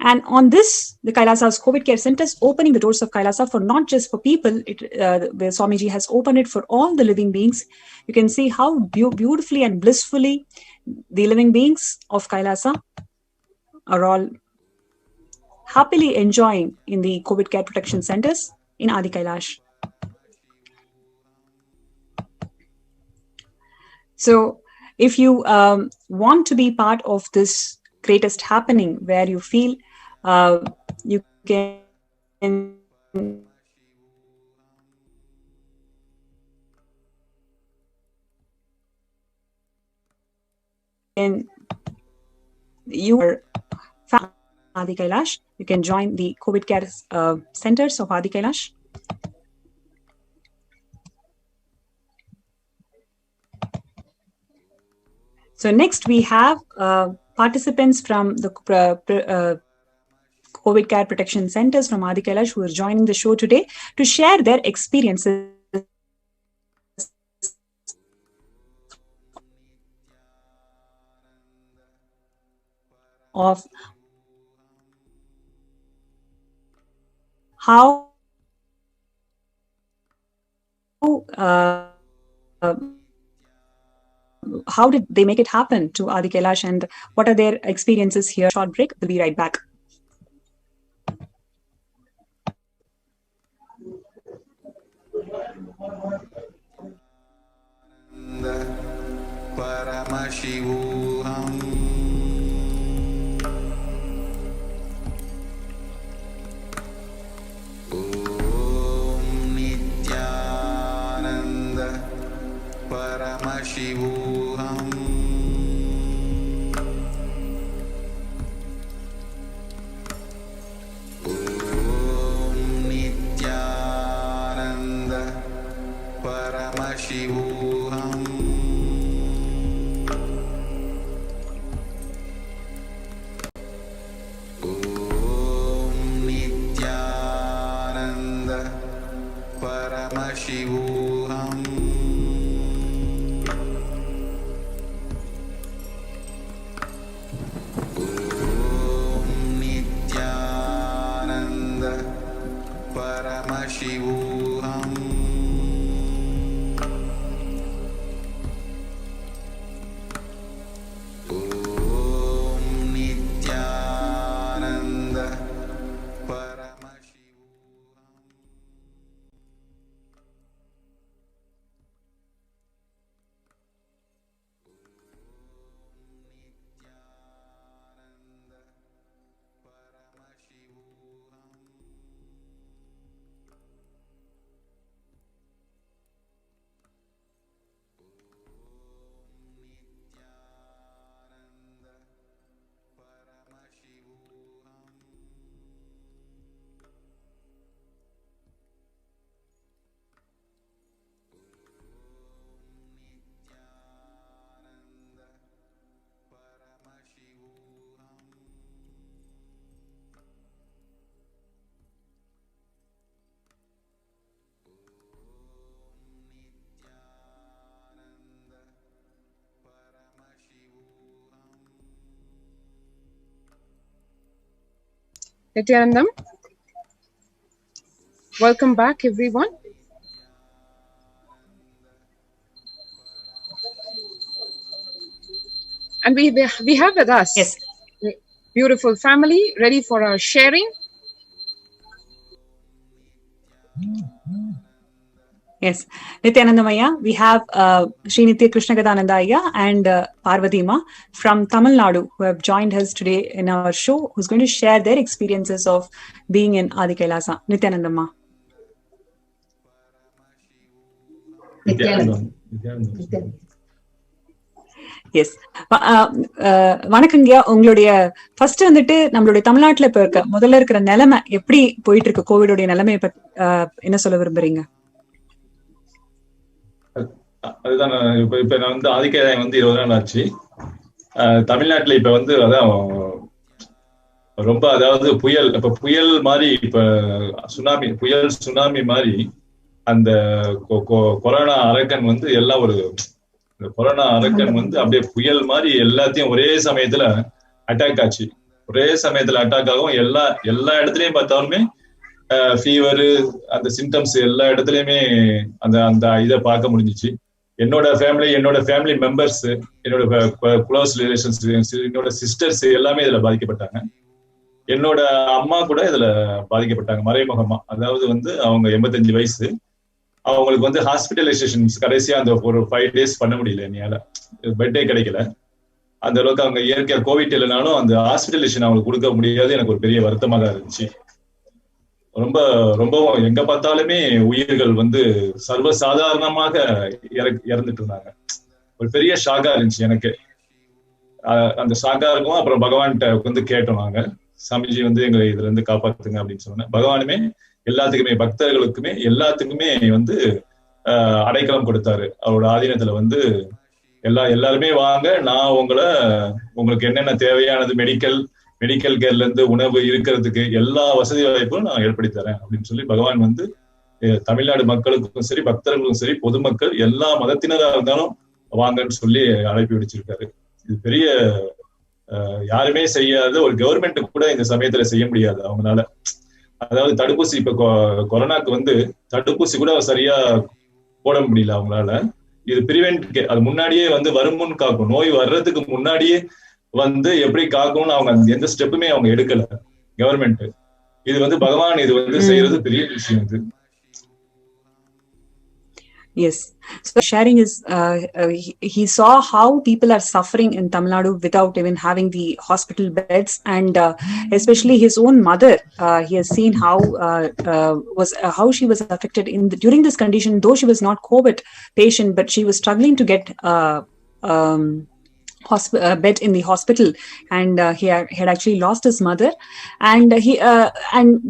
And on this, the Kailasa's COVID care centers opening the doors of Kailasa for not just for people, where Swamiji has opened it for all the living beings. You can see how beautifully and blissfully the living beings of Kailasa are all happily enjoying in the COVID care protection centers in Adi Kailash. So if you want to be part of this greatest happening, where you feel you can you are Adi Kailash, you can join the COVID care centers of Adi Kailash. So next we have participants from the COVID care protection centers from Adi Kailash who are joining the show today to share their experiences of how did they make it happen to Adi Kailash and what are their experiences here. Short break, we'll be right back. Paramashivoham. Om Nithyananda Paramashivoham. Om Nithyananda Paramashivoham. Om Nithyananda Paramashivoham. Nithyanandam, welcome back, everyone. And we have with us Yes. a beautiful family ready for our sharing. Yes, Nithyanandamaya, we have Sri Nithya Krishnagadhananda Ayya and Parvati Ma from Tamil Nadu who have joined us today in our show, who's going to share their experiences of being in Adi Kailasa. Nithyanandama. Yes, வணக்கங்கய்யா. உங்களுடைய first வந்துட்டு நம்மளுடைய தமிழ்நாட்டுல இப்ப இருக்க முதல்ல இருக்கிற நிலைமை எப்படி போயிட்டு இருக்கு? கோவிடோடைய நிலைமையை பத்தி என்ன சொல்ல விரும்புறீங்க? அதுதான் இப்ப நான் வந்து ஆதிக்காயம் வந்து 20 நாள் ஆச்சு. தமிழ்நாட்டுல இப்ப வந்து அதான் ரொம்ப, அதாவது புயல் மாதிரி, இப்ப சுனாமி மாதிரி அந்த கொரோனா அரக்கன் வந்து எல்லாம் கொரோனா அரக்கன் வந்து அப்படியே புயல் மாதிரி எல்லாத்தையும் ஒரே சமயத்துல அட்டாக் ஆச்சு. ஒரே சமயத்துல அட்டாக் ஆகும். எல்லா இடத்துலயும் பார்த்தாலுமே ஃபீவர், அந்த சிம்டம்ஸ் எல்லா இடத்துலயுமே அந்த இதை பார்க்க முடிஞ்சிச்சு. என்னோட ஃபேமிலி மெம்பர்ஸ், என்னோட க்ளோஸ் ரிலேஷன்ஸ், என்னோட சிஸ்டர்ஸ் எல்லாமே இதுல பாதிக்கப்பட்டாங்க. என்னோட அம்மா கூட இதுல பாதிக்கப்பட்டாங்க மறைமுகமா. அதாவது வந்து அவங்க 85 வயசு. அவங்களுக்கு வந்து ஹாஸ்பிட்டலைசேஷன்ஸ் கடைசியா அந்த ஒரு 5 days பண்ண முடியல. என்னால பெட்டே கிடைக்கல. அந்த அளவுக்கு அவங்க இயற்கையா கோவிட் இல்லைனாலும் அந்த ஹாஸ்பிட்டலைசேஷன் அவங்களுக்கு கொடுக்க முடியாது. எனக்கு ஒரு பெரிய வருத்தமா தான் இருந்துச்சு. ரொம்பவும் எங்க பார்த்தாலுமே உயிர்கள் வந்து சர்வசாதாரணமாக இறந்துட்டு இருந்தாங்க. ஒரு பெரிய ஷாக்கா இருந்துச்சு எனக்கு. அந்த ஷாக்கா இருக்கும். அப்புறம் பகவான்கிட்ட வந்து கேட்டோம் நாங்க, சாமிஜி வந்து எங்களை இதுல இருந்து காப்பாத்துங்க அப்படின்னு சொன்னேன். பகவானுமே எல்லாத்துக்குமே, பக்தர்களுக்குமே எல்லாத்துக்குமே வந்து அடைக்கலம் கொடுத்தாரு. அவரோட ஆதீனத்துல வந்து எல்லாருமே வாங்க, நான் உங்களுக்கு என்னென்ன தேவையானது மெடிக்கல் கேர்ல இருந்து உணவு இருக்கிறதுக்கு எல்லா வசதி வாய்ப்பும் நான் ஏற்படுத்தி தரேன் அப்படின்னு சொல்லி பகவான் வந்து தமிழ்நாடு மக்களுக்கும் சரி, பக்தர்களுக்கும் சரி, பொதுமக்கள் எல்லா மதத்தினராக இருந்தாலும் வாங்கன்னு சொல்லி அழைப்பு விடுச்சிருக்காரு. இது பெரிய யாருமே செய்யாத ஒரு கவர்மெண்ட் கூட இந்த சமயத்துல செய்ய முடியாது அவங்களால. அதாவது தடுப்பூசி, இப்ப கொரோனாக்கு வந்து தடுப்பூசி கூட சரியா போட முடியல அவங்களால. இது பிரிவென்ட், அது முன்னாடியே வந்து வருமுன் காக்கும். நோய் வர்றதுக்கு முன்னாடியே வந்து எப்படி காக்கணும்னு அவங்க எந்த ஸ்டெப்புமே அவங்க எடுக்கல கவர்மெண்ட். இது வந்து பகவான் இது வந்து செய்யறது பெரிய விஷயம். இது Yes. So sharing is, he saw how people are suffering in Tamil Nadu without even having the hospital beds, and especially his own mother. He has seen how she was affected during this condition. Though she was not COVID patient, but she was struggling to get bed in the hospital, and he had actually lost his mother, and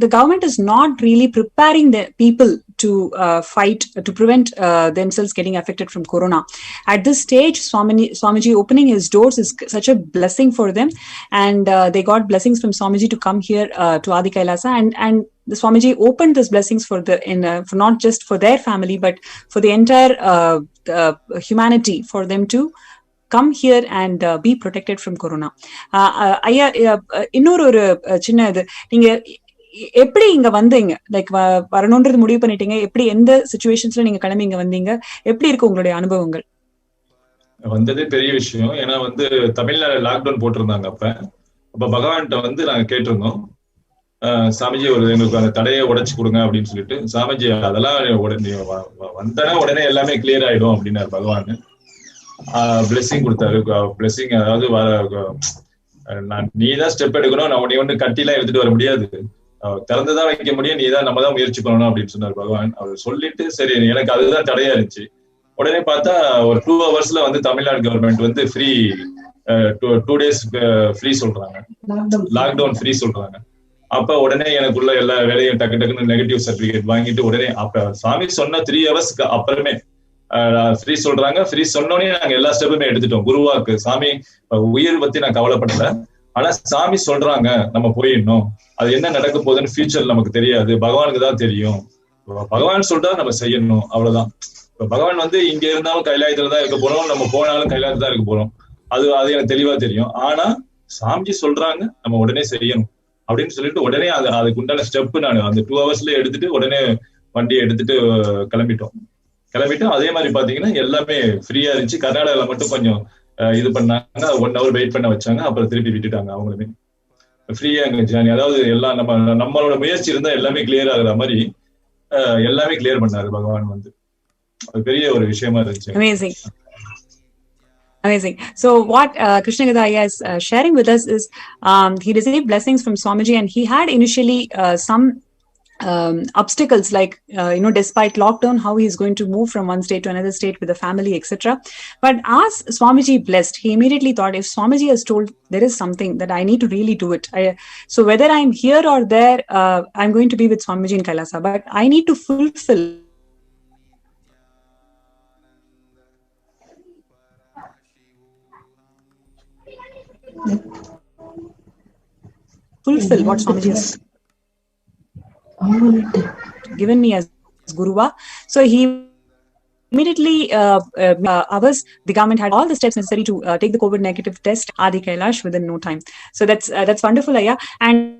the government is not really preparing the people to fight to prevent themselves getting affected from corona. At this stage, Swamiji opening his doors is such a blessing for them, and they got blessings from Swamiji to come here to Adi Kailasa, and the Swamiji opened these blessings for for not just for their family but for the entire humanity, for them to come here and be protected from corona. ஐயா, இன்னொரு சின்ன இது, நீங்க எப்படி இங்க வந்தீங்க? Like வரணும்ன்றது முடிவு பண்ணிட்டீங்க. எப்படி, எந்த சிச்சுவேஷன்ஸ்ல நீங்க கிளம்பி இங்க வந்தீங்க? எப்படி இருக்கு உங்களுடைய அனுபவங்கள்? வந்ததே பெரிய விஷயம். ஏன்னா வந்து தமிழ்நாடு லாக்டவுன் போட்டிருந்தாங்க. அப்ப பகவான்கிட்ட வந்து நாங்க கேட்டிருந்தோம், சாமிஜி எங்களுக்கு அந்த தடையை உடைச்சு கொடுங்க அப்படின்னு சொல்லிட்டு. சாமிஜி அதெல்லாம் வந்தனா உடனே எல்லாமே கிளியர் ஆயிடும் அப்படின்னாரு பகவான். பிளெஸிங் கொடுத்தாரு. பிளெஸிங் அதாவது நீதான் ஸ்டெப் எடுக்கணும், நான் உன்னை ஒன்று கட்டிலாம் எடுத்துட்டு வர முடியாது, திறந்துதான் வைக்க முடியும், நம்ம தான் முயற்சி பண்ணணும் அப்படின்னு சொன்னார் பகவான். அவர் சொல்லிட்டு சரி, எனக்கு அதுதான் தடையா இருந்துச்சு. உடனே பார்த்தா ஒரு 2 hours வந்து தமிழ்நாடு கவர்மெண்ட் வந்து ஃப்ரீ 2 days ஃப்ரீ சொல்றாங்க, லாக்டவுன் ஃப்ரீ சொல்றாங்க. அப்ப உடனே எனக்குள்ள எல்லா வேலையும் டக்குன்னு நெகட்டிவ் சர்டிபிகேட் வாங்கிட்டு உடனே அப்ப சாமி சொன்ன 3 hours அப்புறமே ஃப்ரீ சொல்றாங்க. ஃப்ரீ சொன்னோடனே நாங்க எல்லா ஸ்டெப்புமே எடுத்துட்டோம். குருவாக்கு சாமி உயிர் பத்தி நான் கவலைப்படல, ஆனா சாமி சொல்றாங்க நம்ம போயிடணும். அது என்ன நடக்க போகுதுன்னு ஃபியூச்சர் நமக்கு தெரியாது, பகவானுக்கு தான் தெரியும். பகவான் சொல்றா நம்ம செய்யணும், அவ்வளவுதான். இப்ப பகவான் வந்து இங்க இருந்தாலும் கைலாயத்துல தான் இருக்க போறோம், நம்ம போனாலும் கைலாயத்துல தான் இருக்க போறோம். அது எனக்கு தெளிவா தெரியும். ஆனா சாமிஜி சொல்றாங்க நம்ம உடனே செய்யணும். அப்படின்னு சொல்லிட்டு உடனே அதுக்கு உண்டான ஸ்டெப் நான் அந்த 2 ஹவர்ஸ்ல எடுத்துட்டு உடனே வண்டியை எடுத்துட்டு கிளம்பிட்டு அதே மாதிரி பாத்தீங்கன்னா எல்லாமே ஃப்ரீயா இருந்துச்சு. கர்நாடகால மட்டும் கொஞ்சம் இது பண்ணாங்க, 1 ஹவர் வெயிட் பண்ண வச்சாங்க, அப்புறம் திருப்பி விட்டுட்டாங்க. அவங்களுமே ஃப்ரீயா அங்க ஜேர்னி, அதாவது எல்லாம் நம்மளோட முயற்சி இருந்தா எல்லாமே கிளியர் ஆகுற மாதிரி எல்லாமே கிளியர் பண்ணாரு பகவான் வந்து. அது பெரிய ஒரு விஷயமா இருந்துச்சு. Amazing. Amazing. So what Krishnagada Ayya is sharing with us is he received blessings from Swamiji, and he had initially some obstacles, like despite lockdown, how he is going to move from one state to another state with the family, etc. But as Swamiji blessed, he immediately thought, if Swamiji has told, there is something that I need to really do it. So whether I'm here or there, I'm going to be with Swamiji in Kailasa, but I need to fulfill what Swamiji has given me as Guruva. So he immediately hours, the government had all the steps necessary to take the COVID negative test Adi Kailash within no time. So that's wonderful, Ayya. And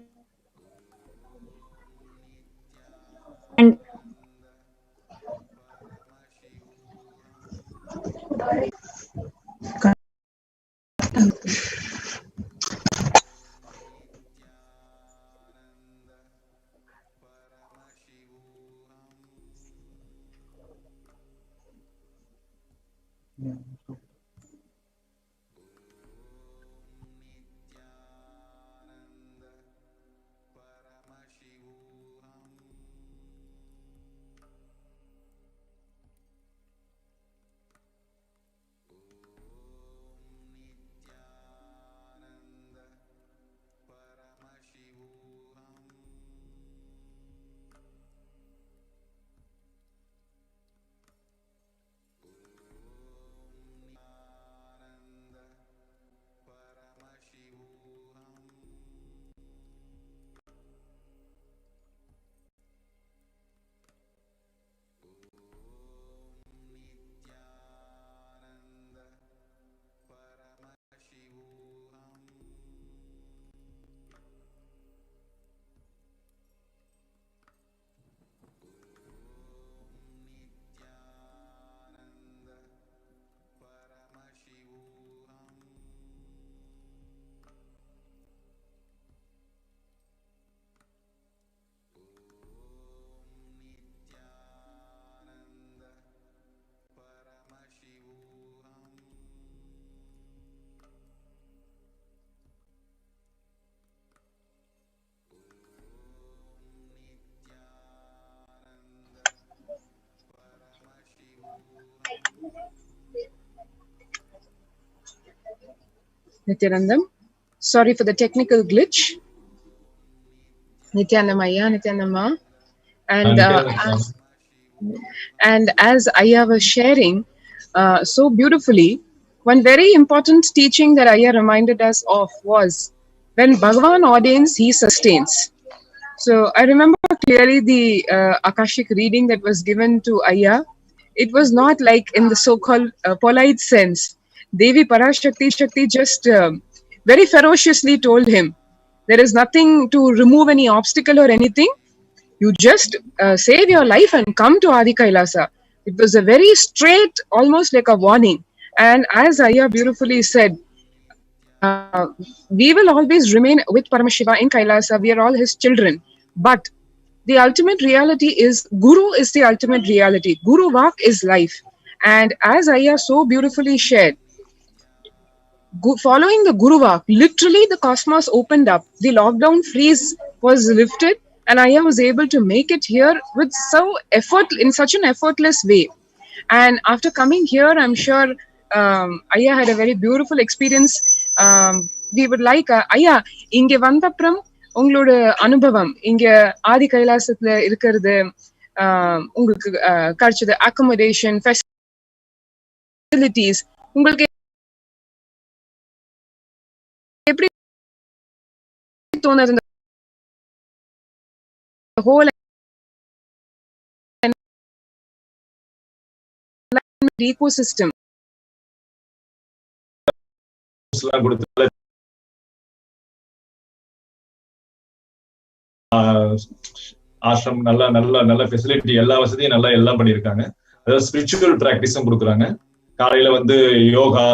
Nithyanandam, sorry for the technical glitch. Nithyanamaya, Nithyanama. And as Ayya was sharing so beautifully, one very important teaching that Ayya reminded us of was, when Bhagavan ordains, he sustains. So I remember clearly the Akashic reading that was given to Ayya. It was not like in the so-called polite sense. Devi Parashakti just very ferociously told him, there is nothing to remove any obstacle or anything. You just save your life and come to Adi Kailasa. It was a very straight, almost like a warning. And as Ayya beautifully said, we will always remain with Paramashiva in Kailasa. We are all his children. But the ultimate reality is, Guru is the ultimate reality. Guru Vak is life. And as Ayya so beautifully shared, following the Guru Vak, literally the cosmos opened up. The lockdown freeze was lifted, and Ayya was able to make it here with in such an effortless way. And after coming here, I'm sure Ayya had a very beautiful experience. We would like Ayya, inge vandapram உங்களோட அனுபவம் இங்க ஆதி கைலாசத்துல இருக்கிறது, உங்களுக்கு கிடைச்சது accommodation facilities, உங்களுக்கு எப்படி தோணுது? Whole ecosystem ashram நல்ல நல்ல நல்ல ஃபெசிலிட்டி, எல்லா வசதியும் நல்லா எல்லாம் பண்ணியிருக்காங்க. அதாவது ஸ்பிரிச்சுவல் பிராக்டிஸும் கொடுக்குறாங்க. காலையில வந்து யோகா,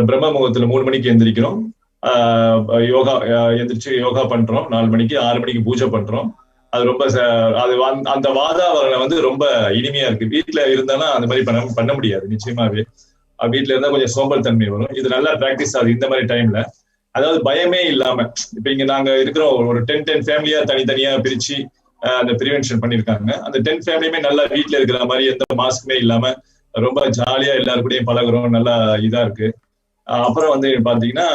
பிரம்ம முகூர்த்தத்துல 3 மணிக்கு எந்திரிக்கிறோம், யோகா எந்திரிச்சு யோகா பண்றோம். 4 மணிக்கு 6 மணிக்கு பூஜை பண்றோம். அது ரொம்ப அது அந்த வாதாவரணம் வந்து ரொம்ப இனிமையா இருக்கு. வீட்டுல இருந்தாலும் அந்த மாதிரி பண்ண முடியாது நிச்சயமாவே. வீட்டுல இருந்தா கொஞ்சம் சோம்பல் தன்மை வரும். இது நல்லா பிராக்டிஸ் ஆகுது இந்த மாதிரி டைம்ல. அதாவது பயமே இல்லாம, இப்ப இங்க நாங்க இருக்கிறோம் ஒரு 10 ஃபேமிலியா தனித்தனியா பிரிச்சு அந்த பிரிவென்ஷன் பண்ணிருக்காங்க. அந்த 10 ஃபேமிலியுமே நல்லா வீட்டுல இருக்கிற மாதிரி எந்த மாஸ்க்குமே இல்லாம ரொம்ப ஜாலியா எல்லாரு கூடயும் பழகுறோம். நல்லா இதா இருக்கு. அப்புறம் வந்து பாத்தீங்கன்னா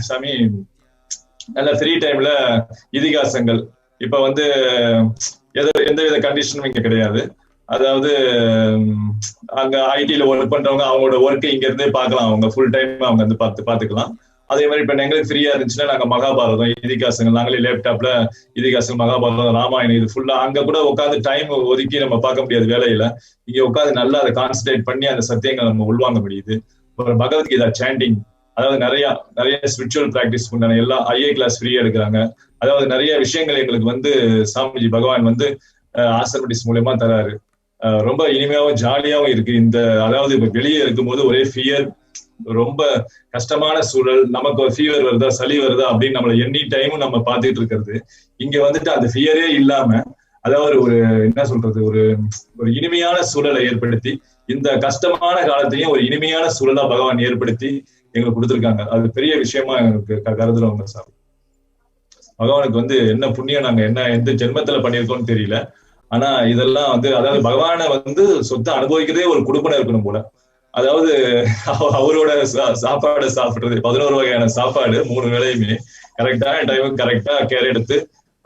சாமி நல்ல ஃப்ரீ டைம்ல இதிகாசங்கள், இப்ப வந்து எந்தவித கண்டிஷனும் இங்க கிடையாது. அதாவது அங்க ஐடில ஒர்க் பண்றவங்க அவங்களோட ஒர்க் இங்க இருந்தே பார்க்கலாம். அவங்க ஃபுல் டைம் அவங்க வந்து பாத்துக்கலாம். அதே மாதிரி இப்ப எங்களுக்கு ஃப்ரீயா இருந்துச்சுன்னா நாங்க மகாபாரதம் இதிகாசங்கள் நாங்களே லேப்டாப்ல இதிகாசம் மகாபாரதம் ராமாயணம் இது ஃபுல்லா அங்க கூட உட்காந்து டைம் ஒதுக்கி நம்ம பார்க்க முடியாது வேலையில. இங்க உட்காந்து நல்லா அதை கான்சன்ட்ரேட் பண்ணி அந்த சத்தியங்களை நம்ம உள்வாங்க முடியுது. ஒரு பகவத்கீதா சாண்டிங், அதாவது நிறைய ஸ்பிரிச்சுவல் பிராக்டிஸ் பண்ண எல்லா ஐஏ கிளாஸ் ஃப்ரீயா எடுக்கிறாங்க. அதாவது நிறைய விஷயங்கள் எங்களுக்கு வந்து சாமிஜி பகவான் வந்து ஆசிரமடிஸ் மூலமா தராரு. ரொம்ப இனிமையாவும் ஜாலியாவும் இருக்கு. இந்த அதாவது இப்ப வெளியே இருக்கும்போது ஒரே ஃபியர், ரொம்ப கஷ்டமான சூழல், நமக்கு ஒரு ஃபீவர் வருதா சளி வருதா அப்படின்னு நம்மள எனி டைமும் நம்ம பார்த்துட்டு இருக்கிறது. இங்க வந்துட்டு அந்த ஃபியரே இல்லாம, அதாவது ஒரு என்ன சொல்றது, ஒரு இனிமையான சூழலை ஏற்படுத்தி இந்த கஷ்டமான காலத்தையும் ஒரு இனிமையான சூழலா பகவான் ஏற்படுத்தி எங்களுக்கு கொடுத்துருக்காங்க. அது பெரிய விஷயமா எங்களுக்கு கருதுறவங்க சார். பகவானுக்கு வந்து என்ன புண்ணியம் நாங்க எந்த ஜென்மத்துல பண்ணியிருக்கோம்னு தெரியல. ஆனா இதெல்லாம் வந்து அதாவது பகவானை வந்து சொத்தை அனுபவிக்கிறதே ஒரு குடும்பம் இருக்கணும் போல. அதாவது அவரோட சாப்பாடு சாப்பிடுறது 11 வகையான சாப்பாடு 3 வேளையுமே கரெக்டான டைமுக்கு கரெக்டா கேர் எடுத்து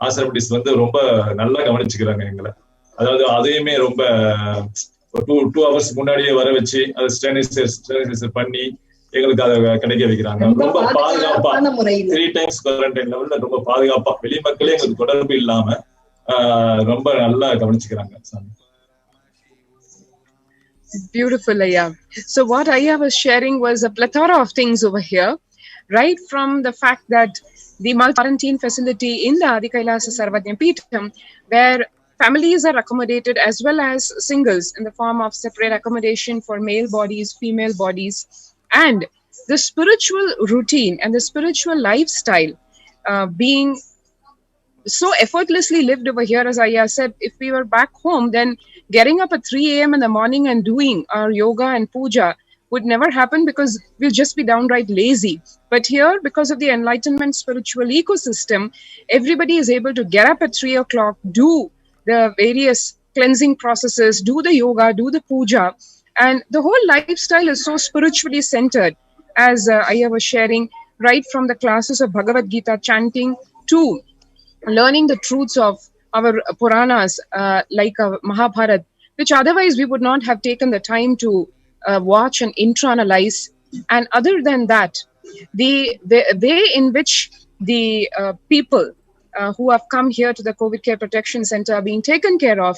ஆசிரமடிஸ் வந்து ரொம்ப நல்லா கவனிச்சுக்கிறாங்க எங்களை. அதாவது அதையுமே ரொம்ப 2 hours முன்னாடியே வர வச்சு அதை ஸ்டெரிலைசர் பண்ணி எங்களுக்கு அதை கிடைக்க வைக்கிறாங்க. ரொம்ப பாதுகாப்பா 3 times குவாரண்டைன் லெவல்ல ரொம்ப பாதுகாப்பா வெளி மக்களே எங்களுக்கு தொடர்பு இல்லாம ரொம்ப நல்லா கவனிச்சுக்கிறாங்க சாமி. Beautiful, Ayya. So what Ayya was sharing was a plethora of things over here, right from the fact that the multi-quarantine facility in the Adi Kailasa Sarvajna Peetham, where families are accommodated as well as singles in the form of separate accommodation for male bodies, female bodies, and the spiritual routine and the spiritual lifestyle being so effortlessly lived over here. As Ayya said, if we were back home, then getting up at 3 a.m. in the morning and doing our yoga and puja would never happen because we'll just be downright lazy. But here, because of the enlightenment spiritual ecosystem, everybody is able to get up at 3 o'clock, do the various cleansing processes, do the yoga, do the puja, and the whole lifestyle is so spiritually centered, as Ayya was sharing, right from the classes of Bhagavad Gita chanting to learning the truths of our Puranas, like Mahabharata, which otherwise we would not have taken the time to watch and internalize. And other than that, the way in which the people who have come here to the COVID Care Protection Center are being taken care of,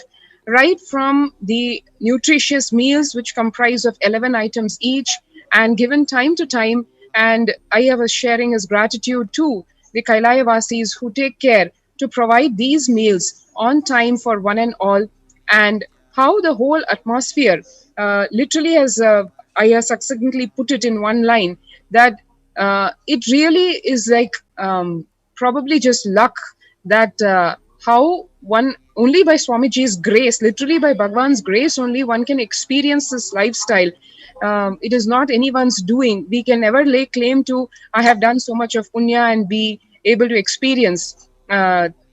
right from the nutritious meals, which comprise of 11 items each and given time to time. And Ayya was sharing his gratitude to the Kailaya-vasis who take care to provide these meals on time for one and all, and how the whole atmosphere literally, as Ayya succinctly put it in one line, that it really is like probably just luck that how one, only by Swamiji's grace, literally by Bhagwan's grace only, one can experience this lifestyle. It is not anyone's doing. We can never lay claim to, I have done so much of punya and be able to experience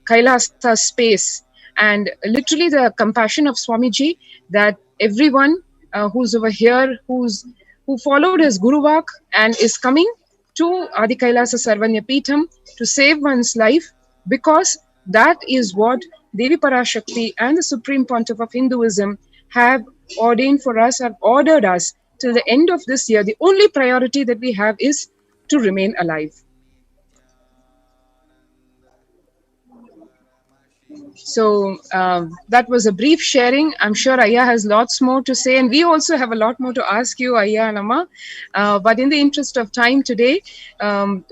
Kailasa space. And literally the compassion of Swamiji, that everyone who's over here, who followed his Guru Vak and is coming to Adi Kailasa Sarvajna Peetham to save one's life, because that is what Devi Parashakti and the Supreme Pontiff of Hinduism have ordained for us, have ordered us till the end of this year. The only priority that we have is to remain alive. So that was a brief sharing. I'm sure Ayya has lots more to say, and we also have a lot more to ask you, Ayya and Amma. But in the interest of time today,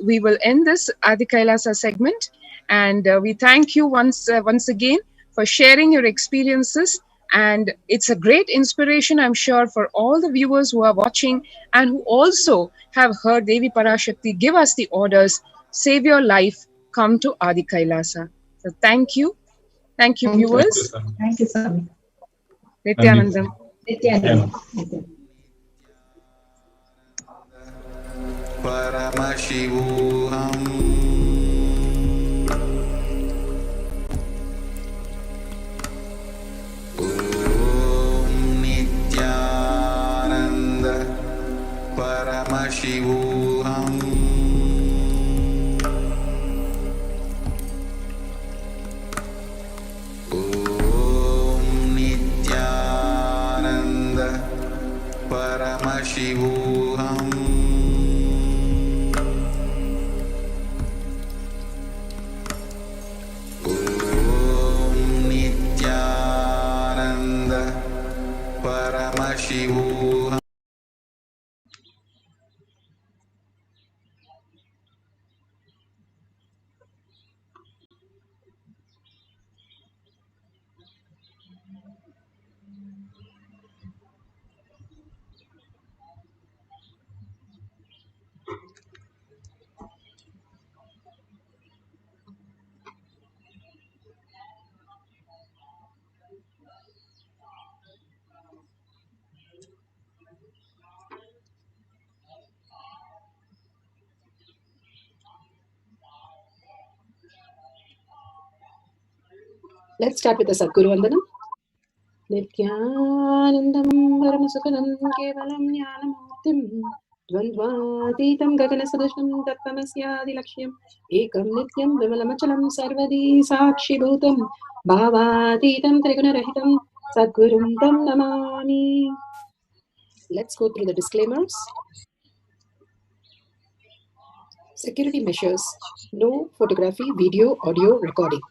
we will end this Adi Kailasa segment. And we thank you once again for sharing your experiences. And it's a great inspiration, I'm sure, for all the viewers who are watching and who also have heard Devi Parashakti give us the orders, save your life, come to Adi Kailasa. So thank you. Thank you, Thank you. Thank you, viewers. Swami. Thank you, Swami. Nandi. Nithyanandam. Nithyananda. Paramashivoham. Om Nithyananda Paramashivoham. Om Nithyananda Paramashivoham. Om Nithyananda Paramashivoham. Let's start with the Sadguru Vandanam. Nithyanandam Paramasukhanam Kevalam Jnanamurtim Dvandvatitam Gaganasadushnam Tattvamasyaadilakshయం Ekam Nityam Vimalamachalam Sarvadi Sakshibhutam Bhavatitam Trigunarahitam Sadgurum Tam Namami. Let's go through the disclaimers. Security measures. No photography, video, audio recording.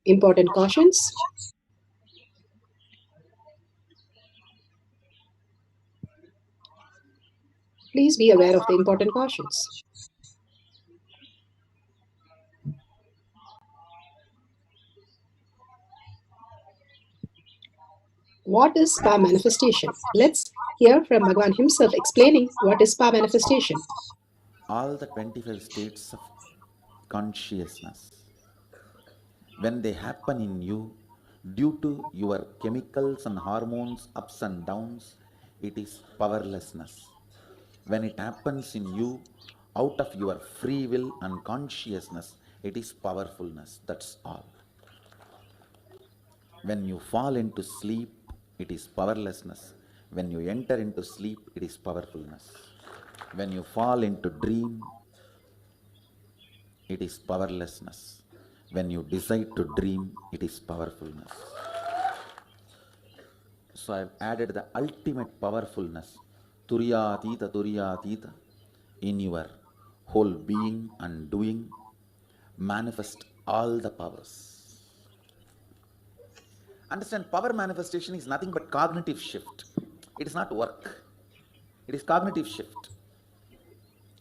Important cautions. Please be aware of the important cautions. What is spa manifestation? Let's hear from Bhagavan himself explaining what is spa manifestation. All the 25 states of consciousness, when they happen in you due to your chemicals and hormones ups and downs, it is powerlessness. When it happens in you out of your free will and consciousness, it is powerfulness. That's all. When you fall into sleep, it is powerlessness. When you enter into sleep, it is powerfulness. When you fall into dream, it is powerlessness. When you decide to dream, it is powerfulness. So I've added the ultimate powerfulness, Turiyatita, in your whole being and doing, manifest all the powers. Understand, power manifestation is nothing but cognitive shift. It is not work. It is cognitive shift.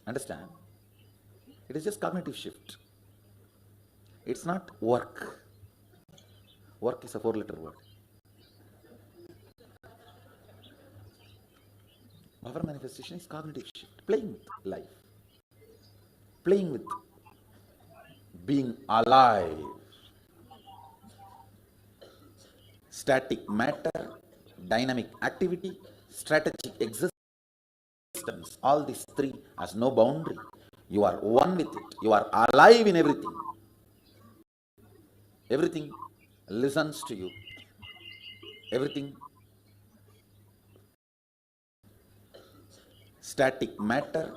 Understand? It is just cognitive shift. It's not work. Work is a 4-letter word. Power manifestation is cognitive shift. Playing with life. Playing with being alive. Static matter, dynamic activity, strategic existence. All these three has no boundary. You are one with it. You are alive in everything. Everything listens to you. Everything, static matter,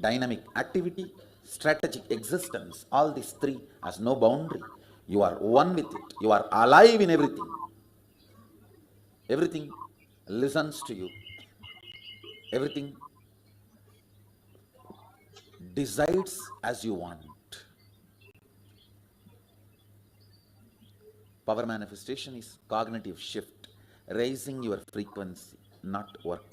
dynamic activity, strategic existence, all these three has no boundary. You are one with it. You are alive in everything. Everything listens to you. Everything decides as you want. Power manifestation is cognitive shift, raising your frequency, not work.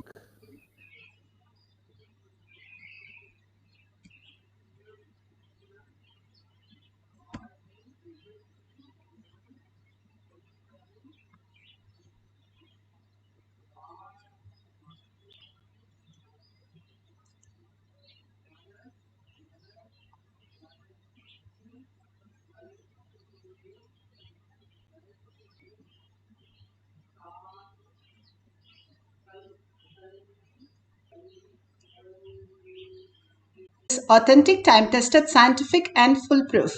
is authentic, time-tested, scientific, and foolproof.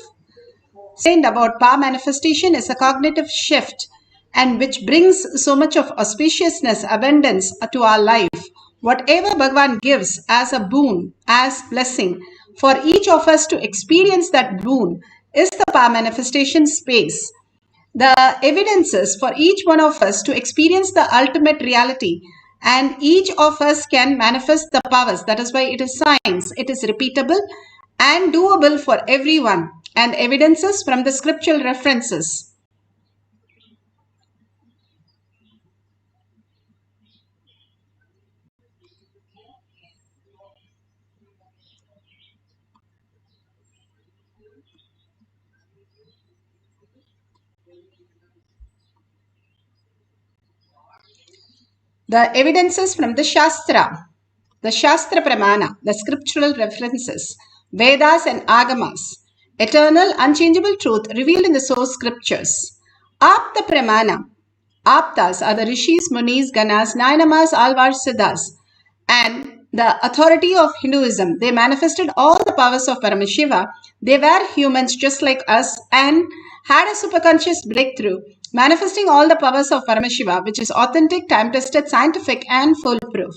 Saying about power manifestation is a cognitive shift and which brings so much of auspiciousness, abundance to our life. Whatever Bhagavan gives as a boon, as blessing, for each of us to experience that boon is the power manifestation space. The evidences for each one of us to experience the ultimate reality, and each of us can manifest the powers. That is why it is science. It is repeatable and doable for everyone, and evidences from the scriptural references. The evidences from the Shastra Pramana, the scriptural references, Vedas and Agamas, eternal, unchangeable truth revealed in the source scriptures. Apta Pramana, Aptas are the Rishis, Munis, Ganas, Nainamas, Alvars, Siddhas, and the authority of Hinduism. They manifested all the powers of Paramashiva. They were humans just like us and had a superconscious breakthrough, manifesting all the powers of Paramashiva, which is authentic, time-tested, scientific, and foolproof.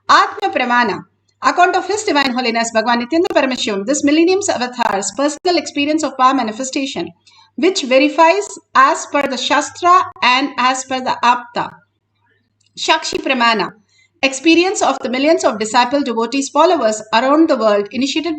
Atma Pramana, account of His Divine Holiness Bhagavan Nithyananda Paramashivam, this millennium's avatar's personal experience of power manifestation, which verifies as per the Shastra and as per the Apta. Shakshi Pramana, experience of the millions of disciple devotees followers around the world initiated by